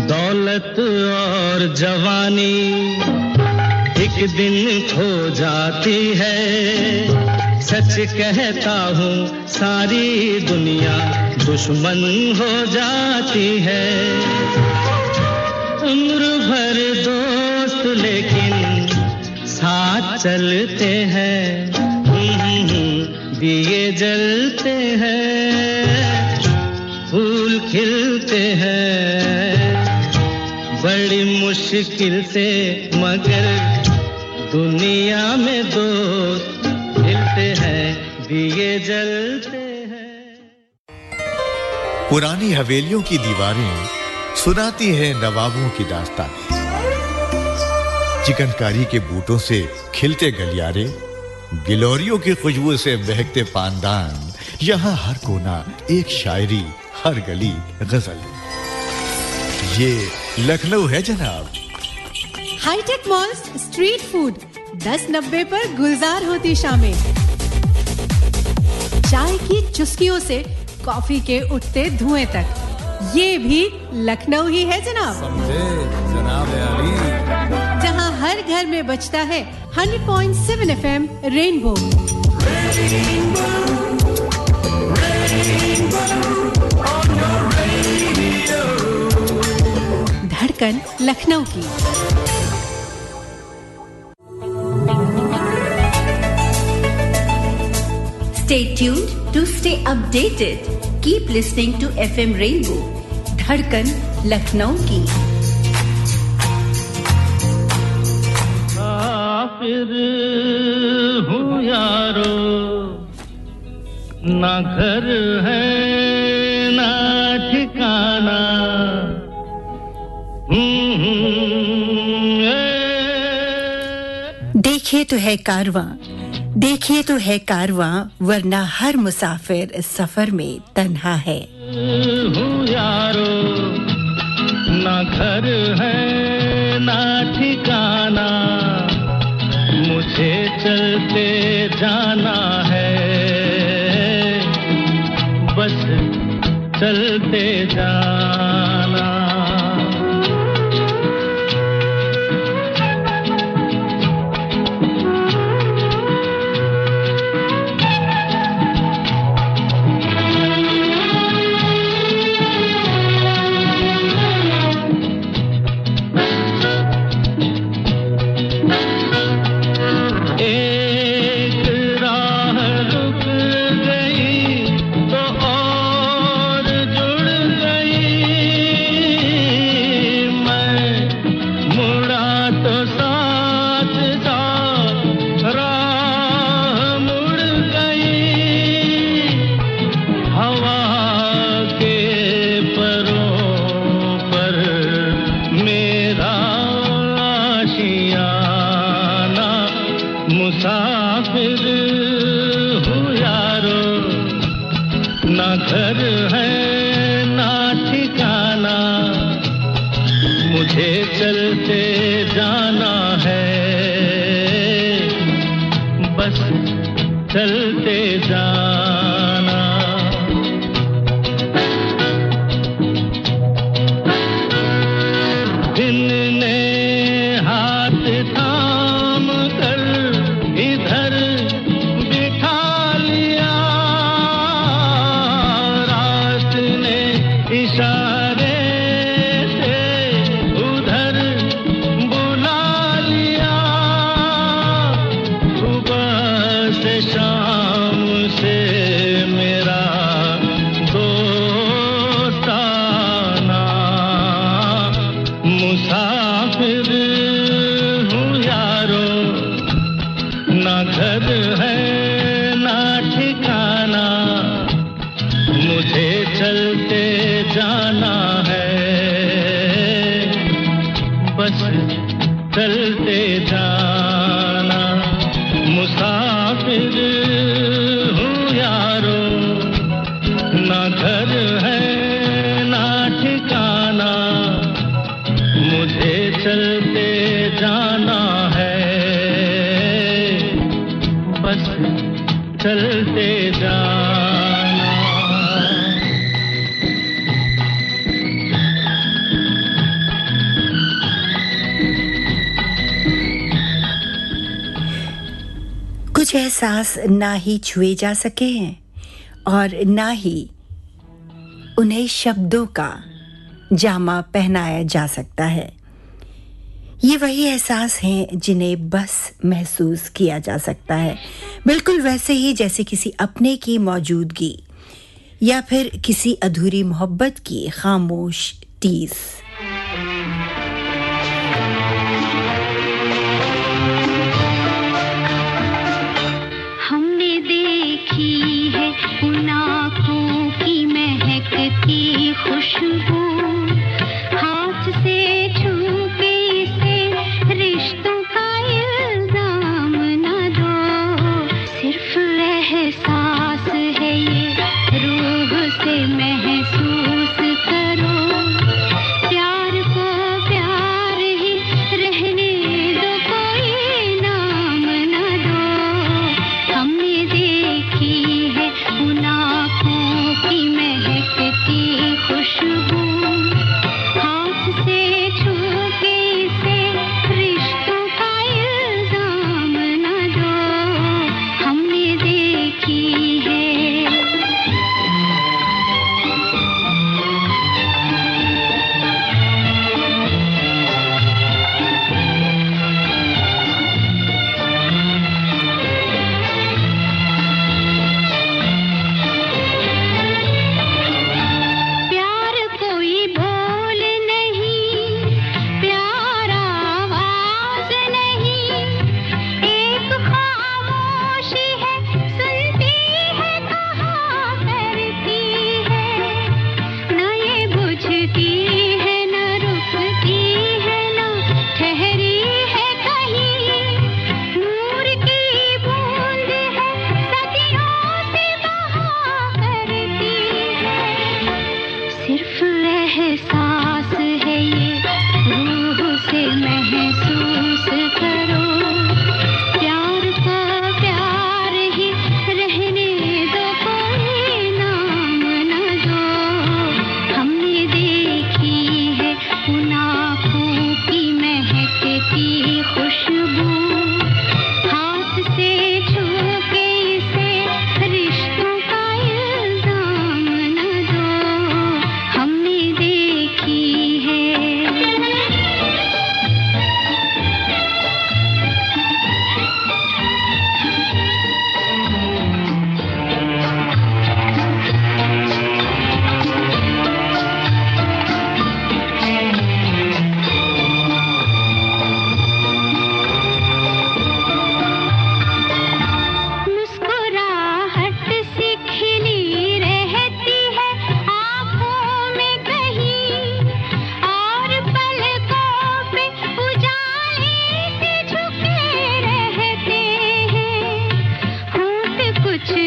Speaker 7: दौलत और जवानी एक दिन खो जाती है, सच कहता हूँ सारी दुनिया दुश्मन हो जाती है। उम्र भर दोस्त लेकिन साथ चलते हैं, दिए जलते हैं, फूल खिलते हैं, बड़ी मुश्किल से मगर दुनिया में दोस्त मिलते हैं, दिए जलते हैं।
Speaker 13: पुरानी हवेलियों की दीवारें सुनाती है नवाबों की दास्तानें, चिकनकारी के बूटों से खिलते गलियारे, गिलोरियों की खुशबू से बहकते पानदान, यहाँ हर कोना एक शायरी, हर गली गजल। ये लखनऊ है जनाब।
Speaker 9: हाईटेक मॉल्स स्ट्रीट फूड 10.90 पर गुलजार होती शामें। चाय की चुस्कियों से कॉफी के उठते धुएं तक, ये भी लखनऊ ही है जनाब।
Speaker 14: समझे जनाब अली।
Speaker 9: जहां हर घर में बजता है 100.7 FM रेनबो। धड़कन लखनऊ की।
Speaker 2: Stay tuned to stay updated. Keep listening to FM Rainbow, धड़कन लखनऊ की।
Speaker 7: काफिर हूँ यारो, ना घर है ठिकाना
Speaker 2: देखिए तो है कारवां, देखिए तो है कारवां, वरना हर मुसाफिर इस सफर में तन्हा है।
Speaker 7: हूँ यारो ना घर है ना ठिकाना, मुझे चलते जाना है, बस चलते जाना। मुसाफिर हूँ यारो, ना घर है ना ठिकाना, मुझे चलते जाना है, बस चलते जाना। दिन ने हाथ थाम कर इधर बिठा लिया, रात ने इशारे से उधर बुला लिया, सुबह से शाम से मेरा दोस्ताना, मुसाफिर हूँ यारो, ना घर है ना ठिकाना, मुझे चलते जाना है, बस चलते जाना। मुसाफिर हूँ यारो, ना घर है ना ठिकाना, मुझे चलते जाना है, बस चलते जाना।
Speaker 2: कुछ एहसास ना ही छुए जा सके हैं और ना ही उन्हें शब्दों का जामा पहनाया जा सकता है। ये वही एहसास हैं जिन्हें बस महसूस किया जा सकता है, बिल्कुल वैसे ही जैसे किसी अपने की मौजूदगी या फिर किसी अधूरी मोहब्बत की खामोश टीस।
Speaker 1: हमने देखी है उन आँखों की महकती खुशबू, हाथ से छू के इसे रिश्तों का इल्जाम न दो, सिर्फ एहसास है ये रूह से महसूस करो, प्यार को प्यार ही रहने दो, कोई नाम न दो। हमने देखी है उन आँखों की महकती खुशबू, हाथ से छू के इसे रिश्तों का इल्जाम न दो। हमने देखी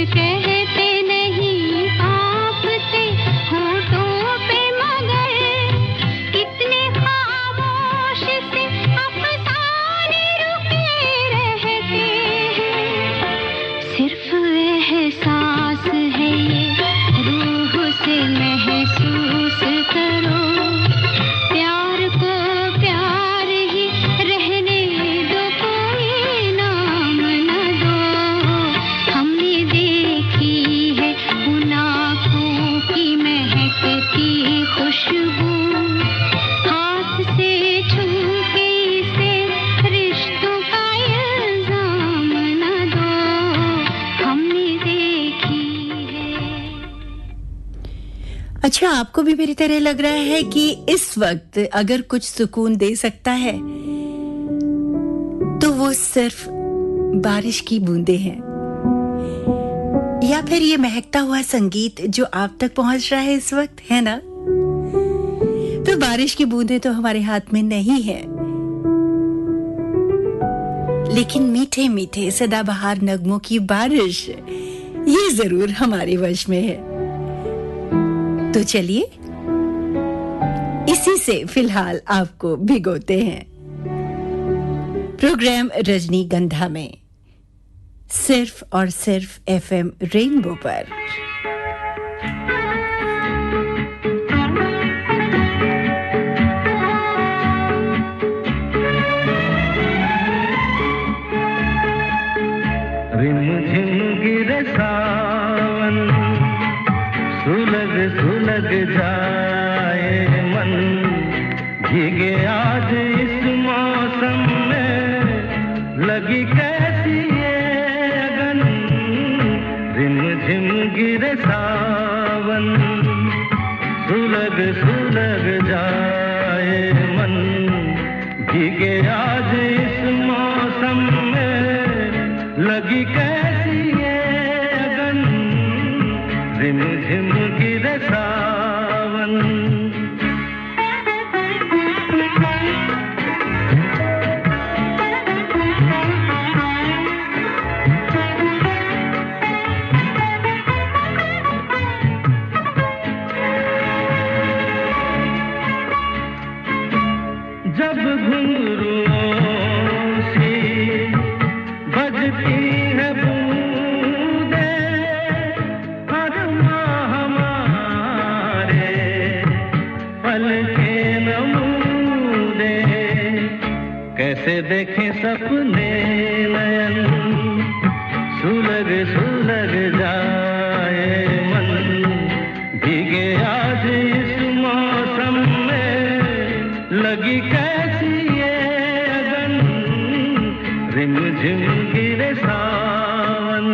Speaker 1: कहते नहीं कांपते होठों पे मगर कितने खामोश से अफसाने रुके रहते हैं सिर्फ एहसास है ये रूह से महसूस करो प्यार को प्यार ही रहने दो कोई नाम न दो हमने देखी है उन आँखों की महकती खुशबू हाथ से छू के इसे रिश्तों का इल्जाम न दो हमने देखी है।
Speaker 2: अच्छा, आपको भी मेरी तरह लग रहा है कि इस वक्त अगर कुछ सुकून दे सकता है तो वो सिर्फ बारिश की बूंदें हैं या फिर ये महकता हुआ संगीत जो आप तक पहुंच रहा है इस वक्त, है ना? तो बारिश की बूंदें तो हमारे हाथ में नहीं है, लेकिन मीठे मीठे सदाबहार नगमों की बारिश ये जरूर हमारे वश में है। तो चलिए इसी से फिलहाल आपको भिगोते हैं प्रोग्राम रजनीगंधा में, सिर्फ और सिर्फ एफएम रेनबो पर।
Speaker 12: रिमझिम गिरे सावन सुलग सुलग जाए मन भीगे आज इस मौसम में लगी कैसी ये अगन रिमझिम गिरे सावन सुलग सुलग जाए मन भीगे आज इस मौसम में लगी कैसी ये अगन रिमझिम गिरे सावन जब घुंघरुओं से बजती है बूंदे अरमा हमारे पल के नमूने कैसे देखें सपने नयन सुलग सुलग जाए मन भीगे आज इस मौसम में लगी कैसी ये अगन रिमझिम गिरे सावन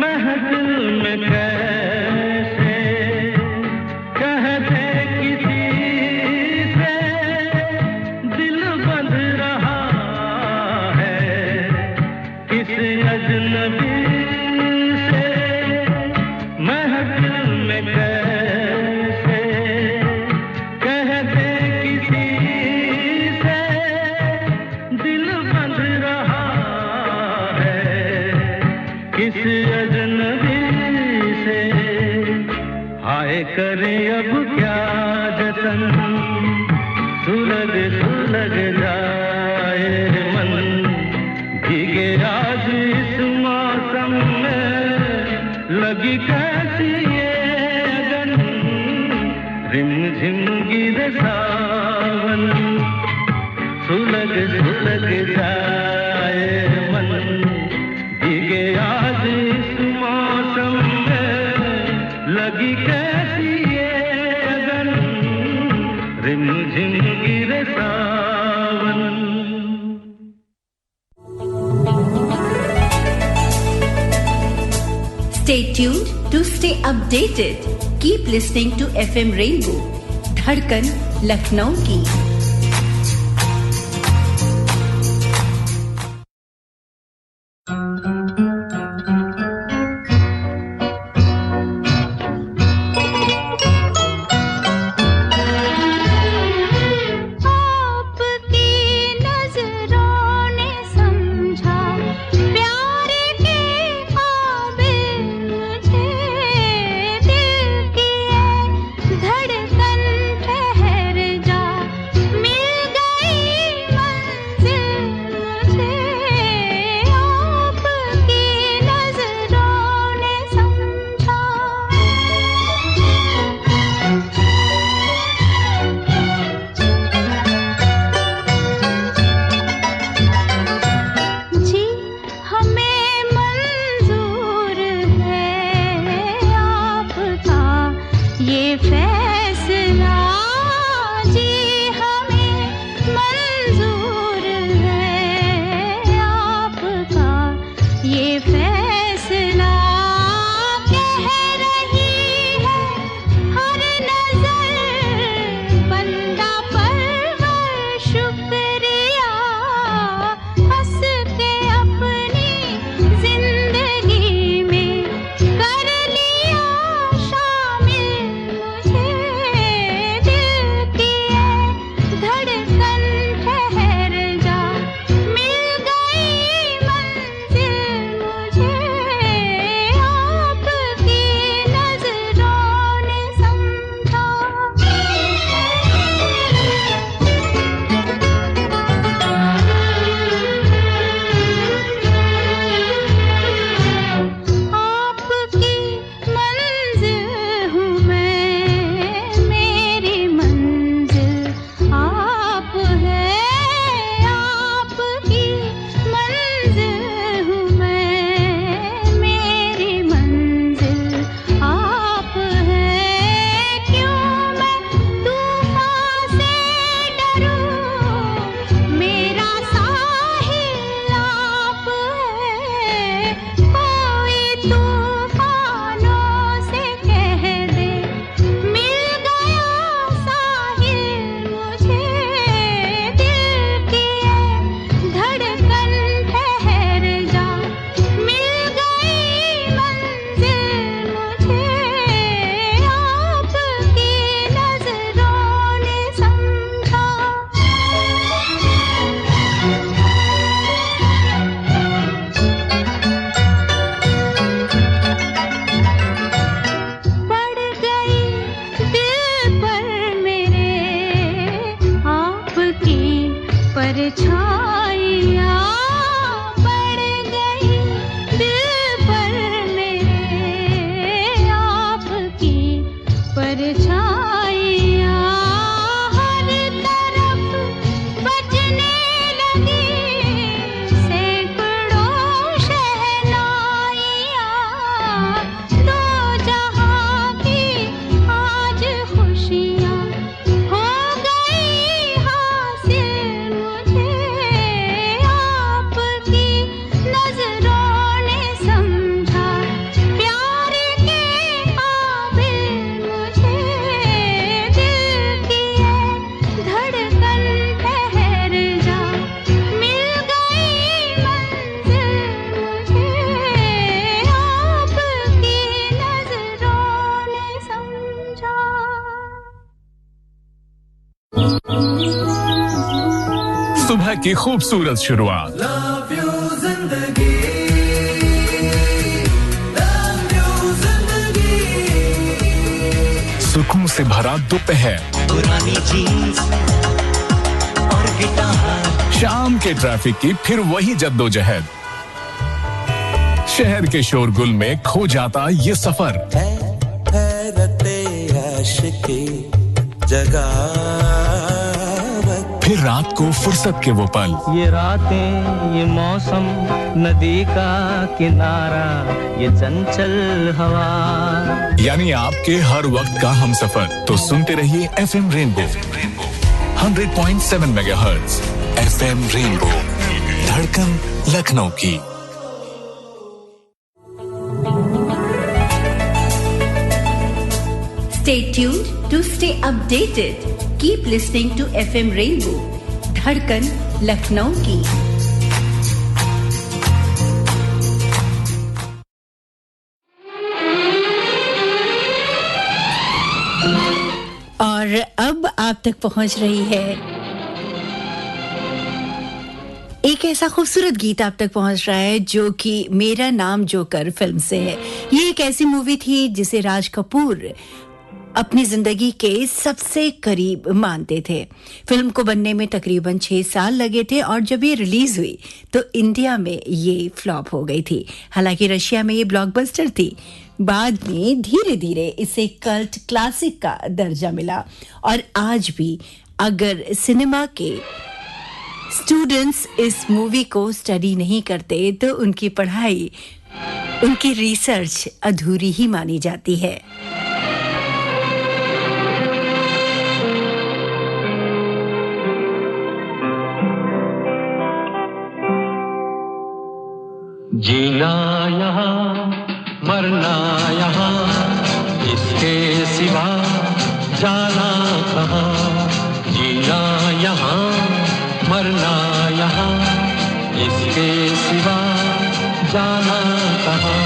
Speaker 12: महफिल में कैसे कह दे किसी से दिल बंध रहा है किस अजनबी से महफिल में कैसे कह दे किसी से दिल बंध रहा है किस अजनबी से हाय करे अब क्या जतन सुलग सुलग जाए मन भीगे आज इस मौसम में लगी कैसी ये अगन रिमझिम गिरे सावन सुलग सुलग जाए मन भीगे आज इस मौसम में लगी कैसी ये अगन रिमझिम गिरे सावन
Speaker 2: Stay tuned to stay updated. Keep listening to FM Rainbow, धड़कन लखनऊ की।
Speaker 5: की खूबसूरत शुरुआत।
Speaker 6: Love you जिंदगी, love you जिंदगी।
Speaker 5: सुकून से भरा दोपहर,
Speaker 6: पुरानी जीन्स और गिटार,
Speaker 5: शाम के ट्रैफिक की फिर वही जद्दोजहद, शहर के शोरगुल में खो जाता ये सफर।
Speaker 6: हैरते आशिकी जगह,
Speaker 5: फिर रात को फुर्सत के वो पल,
Speaker 7: ये रातें, ये मौसम, नदी का किनारा, ये चंचल हवा,
Speaker 5: यानी आपके हर वक्त का हम सफर। तो सुनते रहिए FM rainbow 100.7 megahertz. FM rainbow, धड़कन लखनऊ की।
Speaker 2: Stay tuned to stay updated. Keep listening to FM Rainbow, धड़कन लखनऊ की। और अब आप तक पहुंच रही है एक ऐसा खूबसूरत गीत आप तक पहुंच रहा है जो कि मेरा नाम जोकर फिल्म से है। ये एक ऐसी मूवी थी जिसे राज कपूर अपनी जिंदगी के सबसे करीब मानते थे। फिल्म को बनने में तकरीबन 6 साल लगे थे और जब ये रिलीज हुई तो इंडिया में ये फ्लॉप हो गई थी। हालांकि रशिया में ये ब्लॉकबस्टर थी। बाद में धीरे धीरे इसे कल्ट क्लासिक का दर्जा मिला और आज भी अगर सिनेमा के स्टूडेंट्स इस मूवी को स्टडी नहीं करते तो उनकी पढ़ाई, उनकी रिसर्च अधूरी ही मानी जाती है।
Speaker 7: जीना यहाँ, मरना यहाँ, इसके सिवा जाना कहाँ। जीना यहाँ, मरना यहाँ, इसके सिवा जाना कहाँ।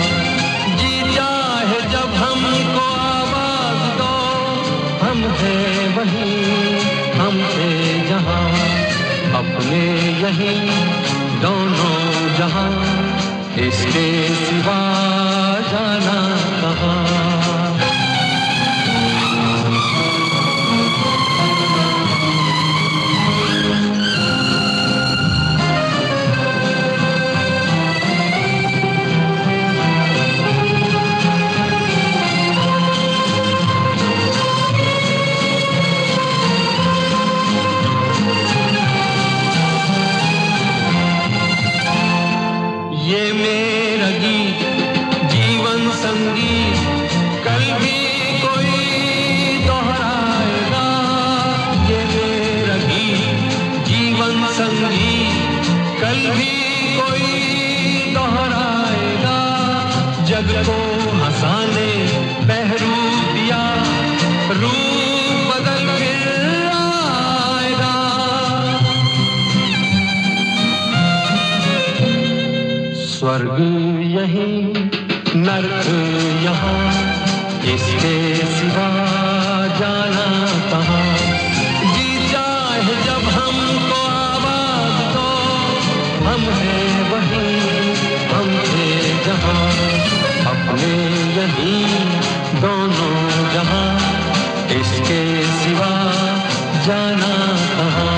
Speaker 7: जी चाहे जब हमको आवाज दो, हम हैं वहीं, हम थे जहाँ, अपने यहीं दोनों जहाँ, इसके सिवा जाना कहाँ। ये मेरा गीत जीवन संगीत कल भी कोई दोहराएगा। ये मेरा गीत जीवन संगीत कल भी कोई दोहराएगा। जग को हंसाने बहरू दिया, रूप बदल फिर आएगा। स्वर्ग यहीं, नर्क यहाँ, इसके सिवा जाना कहाँ। जी चाहे जब हमको आवाज दो, हम हैं वहीं, हम थे जहाँ, अपने यहीं दोनों जहाँ, इसके सिवा जाना कहाँ।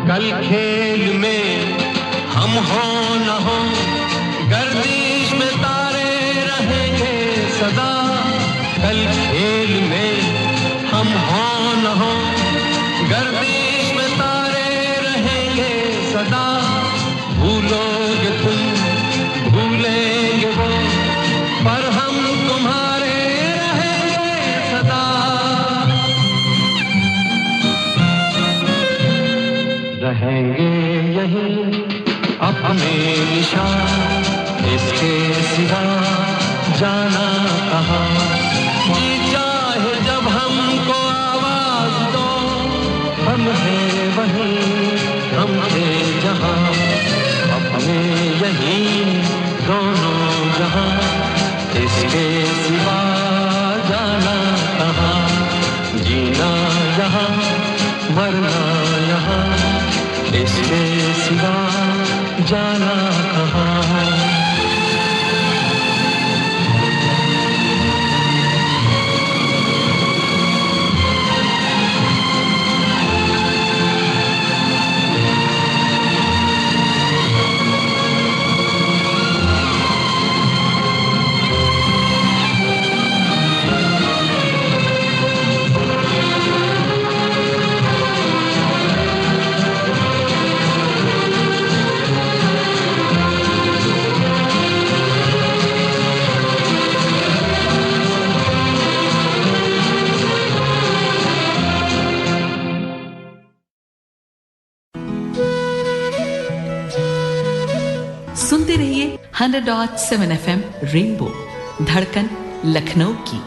Speaker 7: कल खेल में हम हो न हो, गर्दिश में तारे रहेंगे सदा। कल खेल में हम हो न हो, गर्दिश में तारे रहेंगे सदा। भूलोगे तुम, भूलेंगे वो, पर हम तुम्हारे रहेंगे सदा। रहेंगे यहीं अपने निशान,
Speaker 6: इसके सिवा जाना कहाँ जी चाहे जब हमको आवाज दो हम हैं वहीं हम थे जहाँ अपने यहीं दोनों जहाँ इसके सिवा जाना कहाँ जीना यहाँ मरना यहाँ इसके सिवा जाना कहाँ
Speaker 10: सुनते रहिए 100.7 FM रेनबो धड़कन लखनऊ की।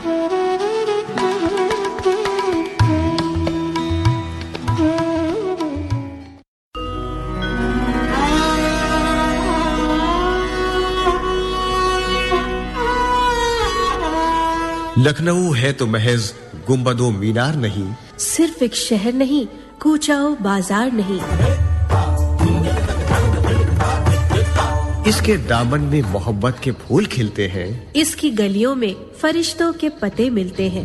Speaker 8: लखनऊ है तो महज गुंबदो मीनार नहीं,
Speaker 9: सिर्फ एक शहर नहीं, कूचाओ बाजार नहीं,
Speaker 8: इसके दामन में मोहब्बत के फूल खिलते हैं,
Speaker 9: इसकी गलियों में फरिश्तों के पते मिलते हैं।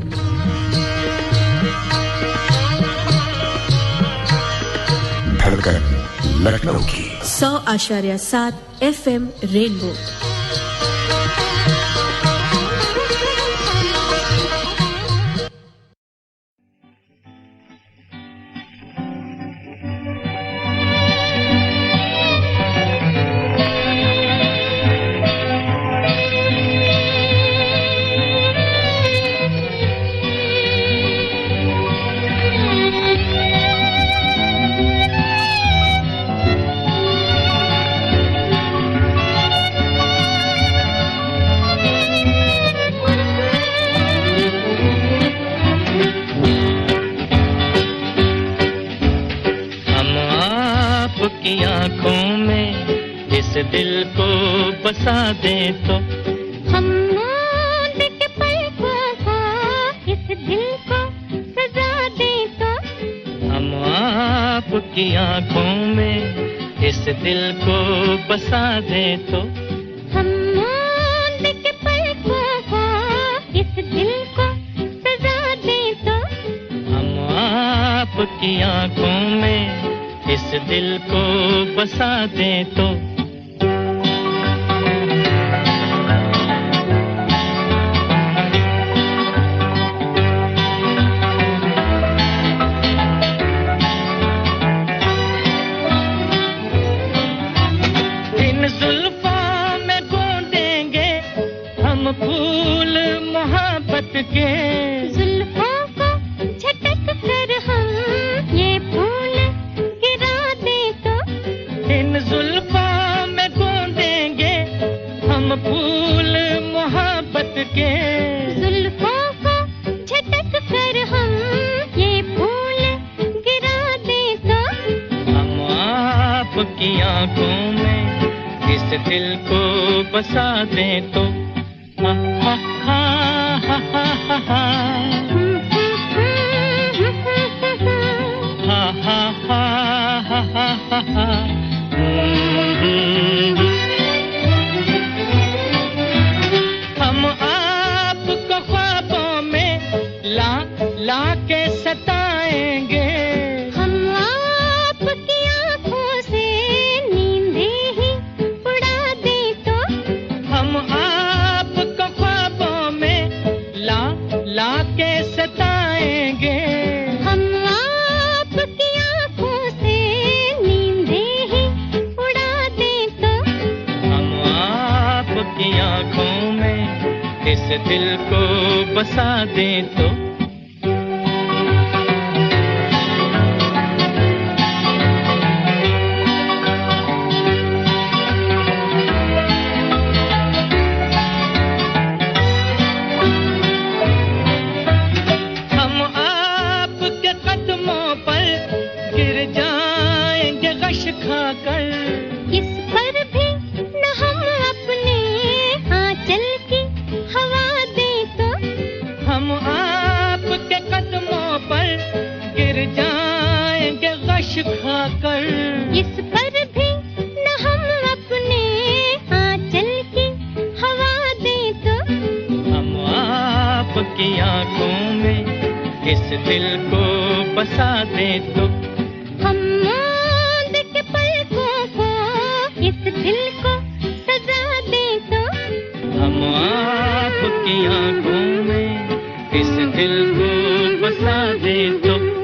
Speaker 8: धड़कन लखनऊ की
Speaker 9: 100.7 FM रेनबो।
Speaker 7: दिल को बसा दे तो
Speaker 1: हम के पल को इस दिल को सजा दे तो
Speaker 7: हम आपकी आंखों में इस दिल को बसा दे तो
Speaker 1: हम के पल को इस दिल को सजा दे तो
Speaker 7: हम आपकी आंखों में इस दिल को बसा दे तो
Speaker 1: फूल मोहब्बत के जुल्फों को झटक कर हम ये फूल गिरा दे तो
Speaker 7: इन जुल्फों में गूंदेंगे हम फूल मोहब्बत के
Speaker 1: जुल्फों को झटक कर हम ये फूल गिरा दे तो
Speaker 7: हम आपकी आंखों में इस दिल को बसा दे तो ha ha ha ha ha ha हम आपको ख्वाबों में ला के सताएंगे
Speaker 1: हम आपकी आंखों से नींदे ही उड़ा दे तो
Speaker 7: हम आपको ख्वाबों में ला के सताएंगे
Speaker 1: हम आपकी आंखों से नींदे ही उड़ा दे तो
Speaker 7: हम आपकी आंखों में इस दिल को बसा दे तो कदमों पर गिर जाएंगे गश खाकर
Speaker 1: इस पर भी न हम अपने आंचल की हवा दें तो
Speaker 7: हम आपके कदमों पर गिर जाएंगे गश खाकर
Speaker 1: इस पर भी न हम अपने आंचल की हवा दें तो
Speaker 7: हम आपकी आंखों में इस दिल को बसा दें तो
Speaker 1: हम मूंद के पलकों को इस दिल को सजा दें तो
Speaker 7: हम आपकी आंखों में इस दिल को बसा दें तो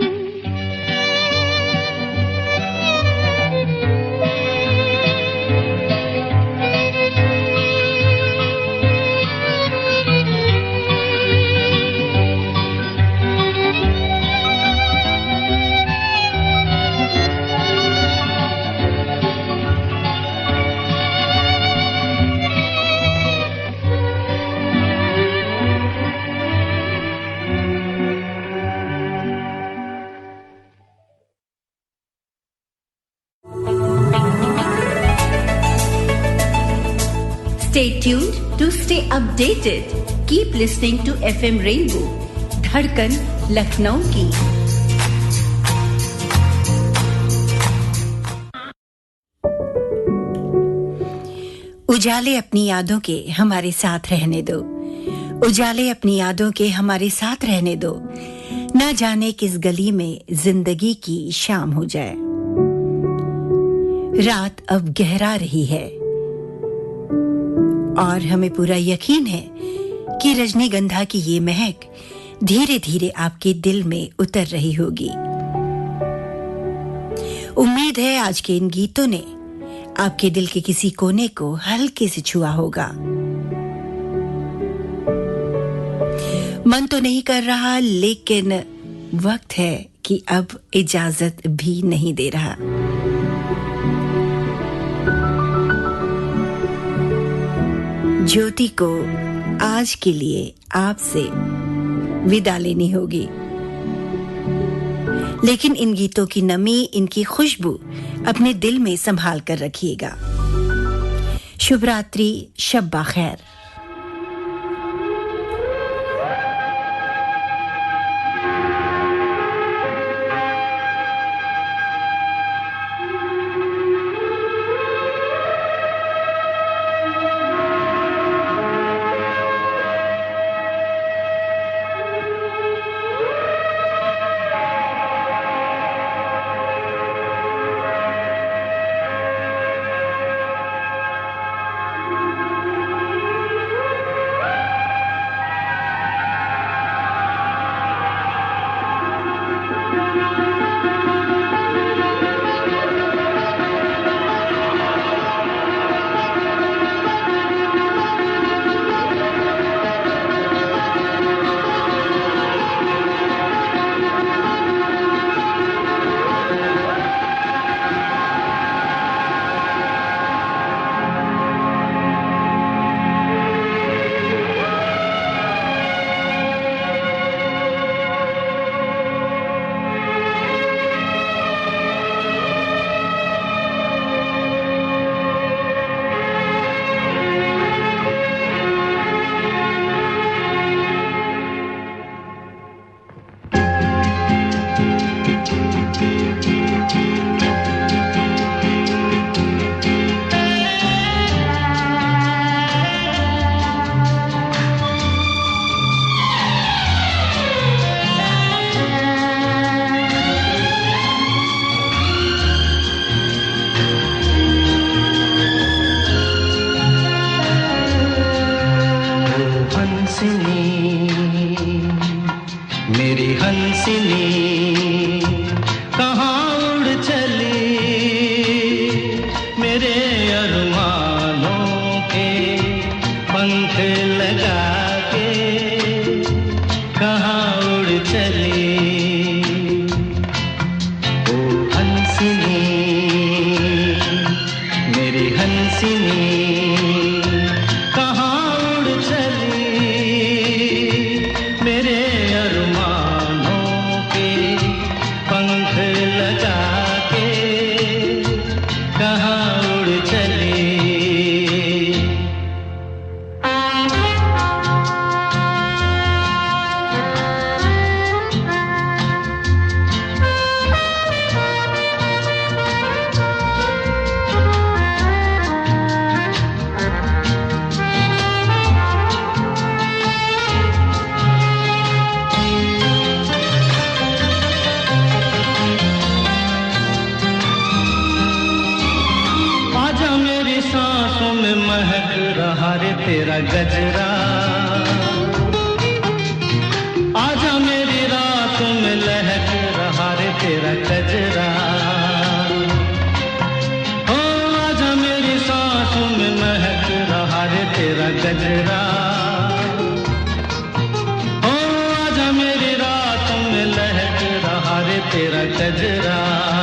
Speaker 2: Stay tuned to stay updated. Keep listening to FM Rainbow, धड़कन लखनऊ की। उजाले अपनी यादों के हमारे साथ रहने दो, उजाले अपनी यादों के हमारे साथ रहने दो, ना जाने किस गली में जिंदगी की शाम हो जाए। रात अब गहरा रही है और हमें पूरा यकीन है कि रजनीगंधा की ये महक धीरे-धीरे आपके दिल में उतर रही होगी। उम्मीद है आज के इन गीतों ने आपके दिल के किसी कोने को हल्के से छुआ होगा। मन तो नहीं कर रहा, लेकिन वक्त है कि अब इजाजत भी नहीं दे रहा। ज्योति को आज के लिए आपसे विदा लेनी होगी, लेकिन इन गीतों की नमी, इनकी खुशबू अपने दिल में संभाल कर रखिएगा। शुभ रात्रि, शब्बा खैर।
Speaker 12: रहा रे तेरा गजरा आजा मेरी रात में लहक रहा रे तेरा गजरा हो आजा मेरी सांसों में महक रहा रे तेरा गजरा हो आजा मेरी रात में लहक रहा रे तेरा गजरा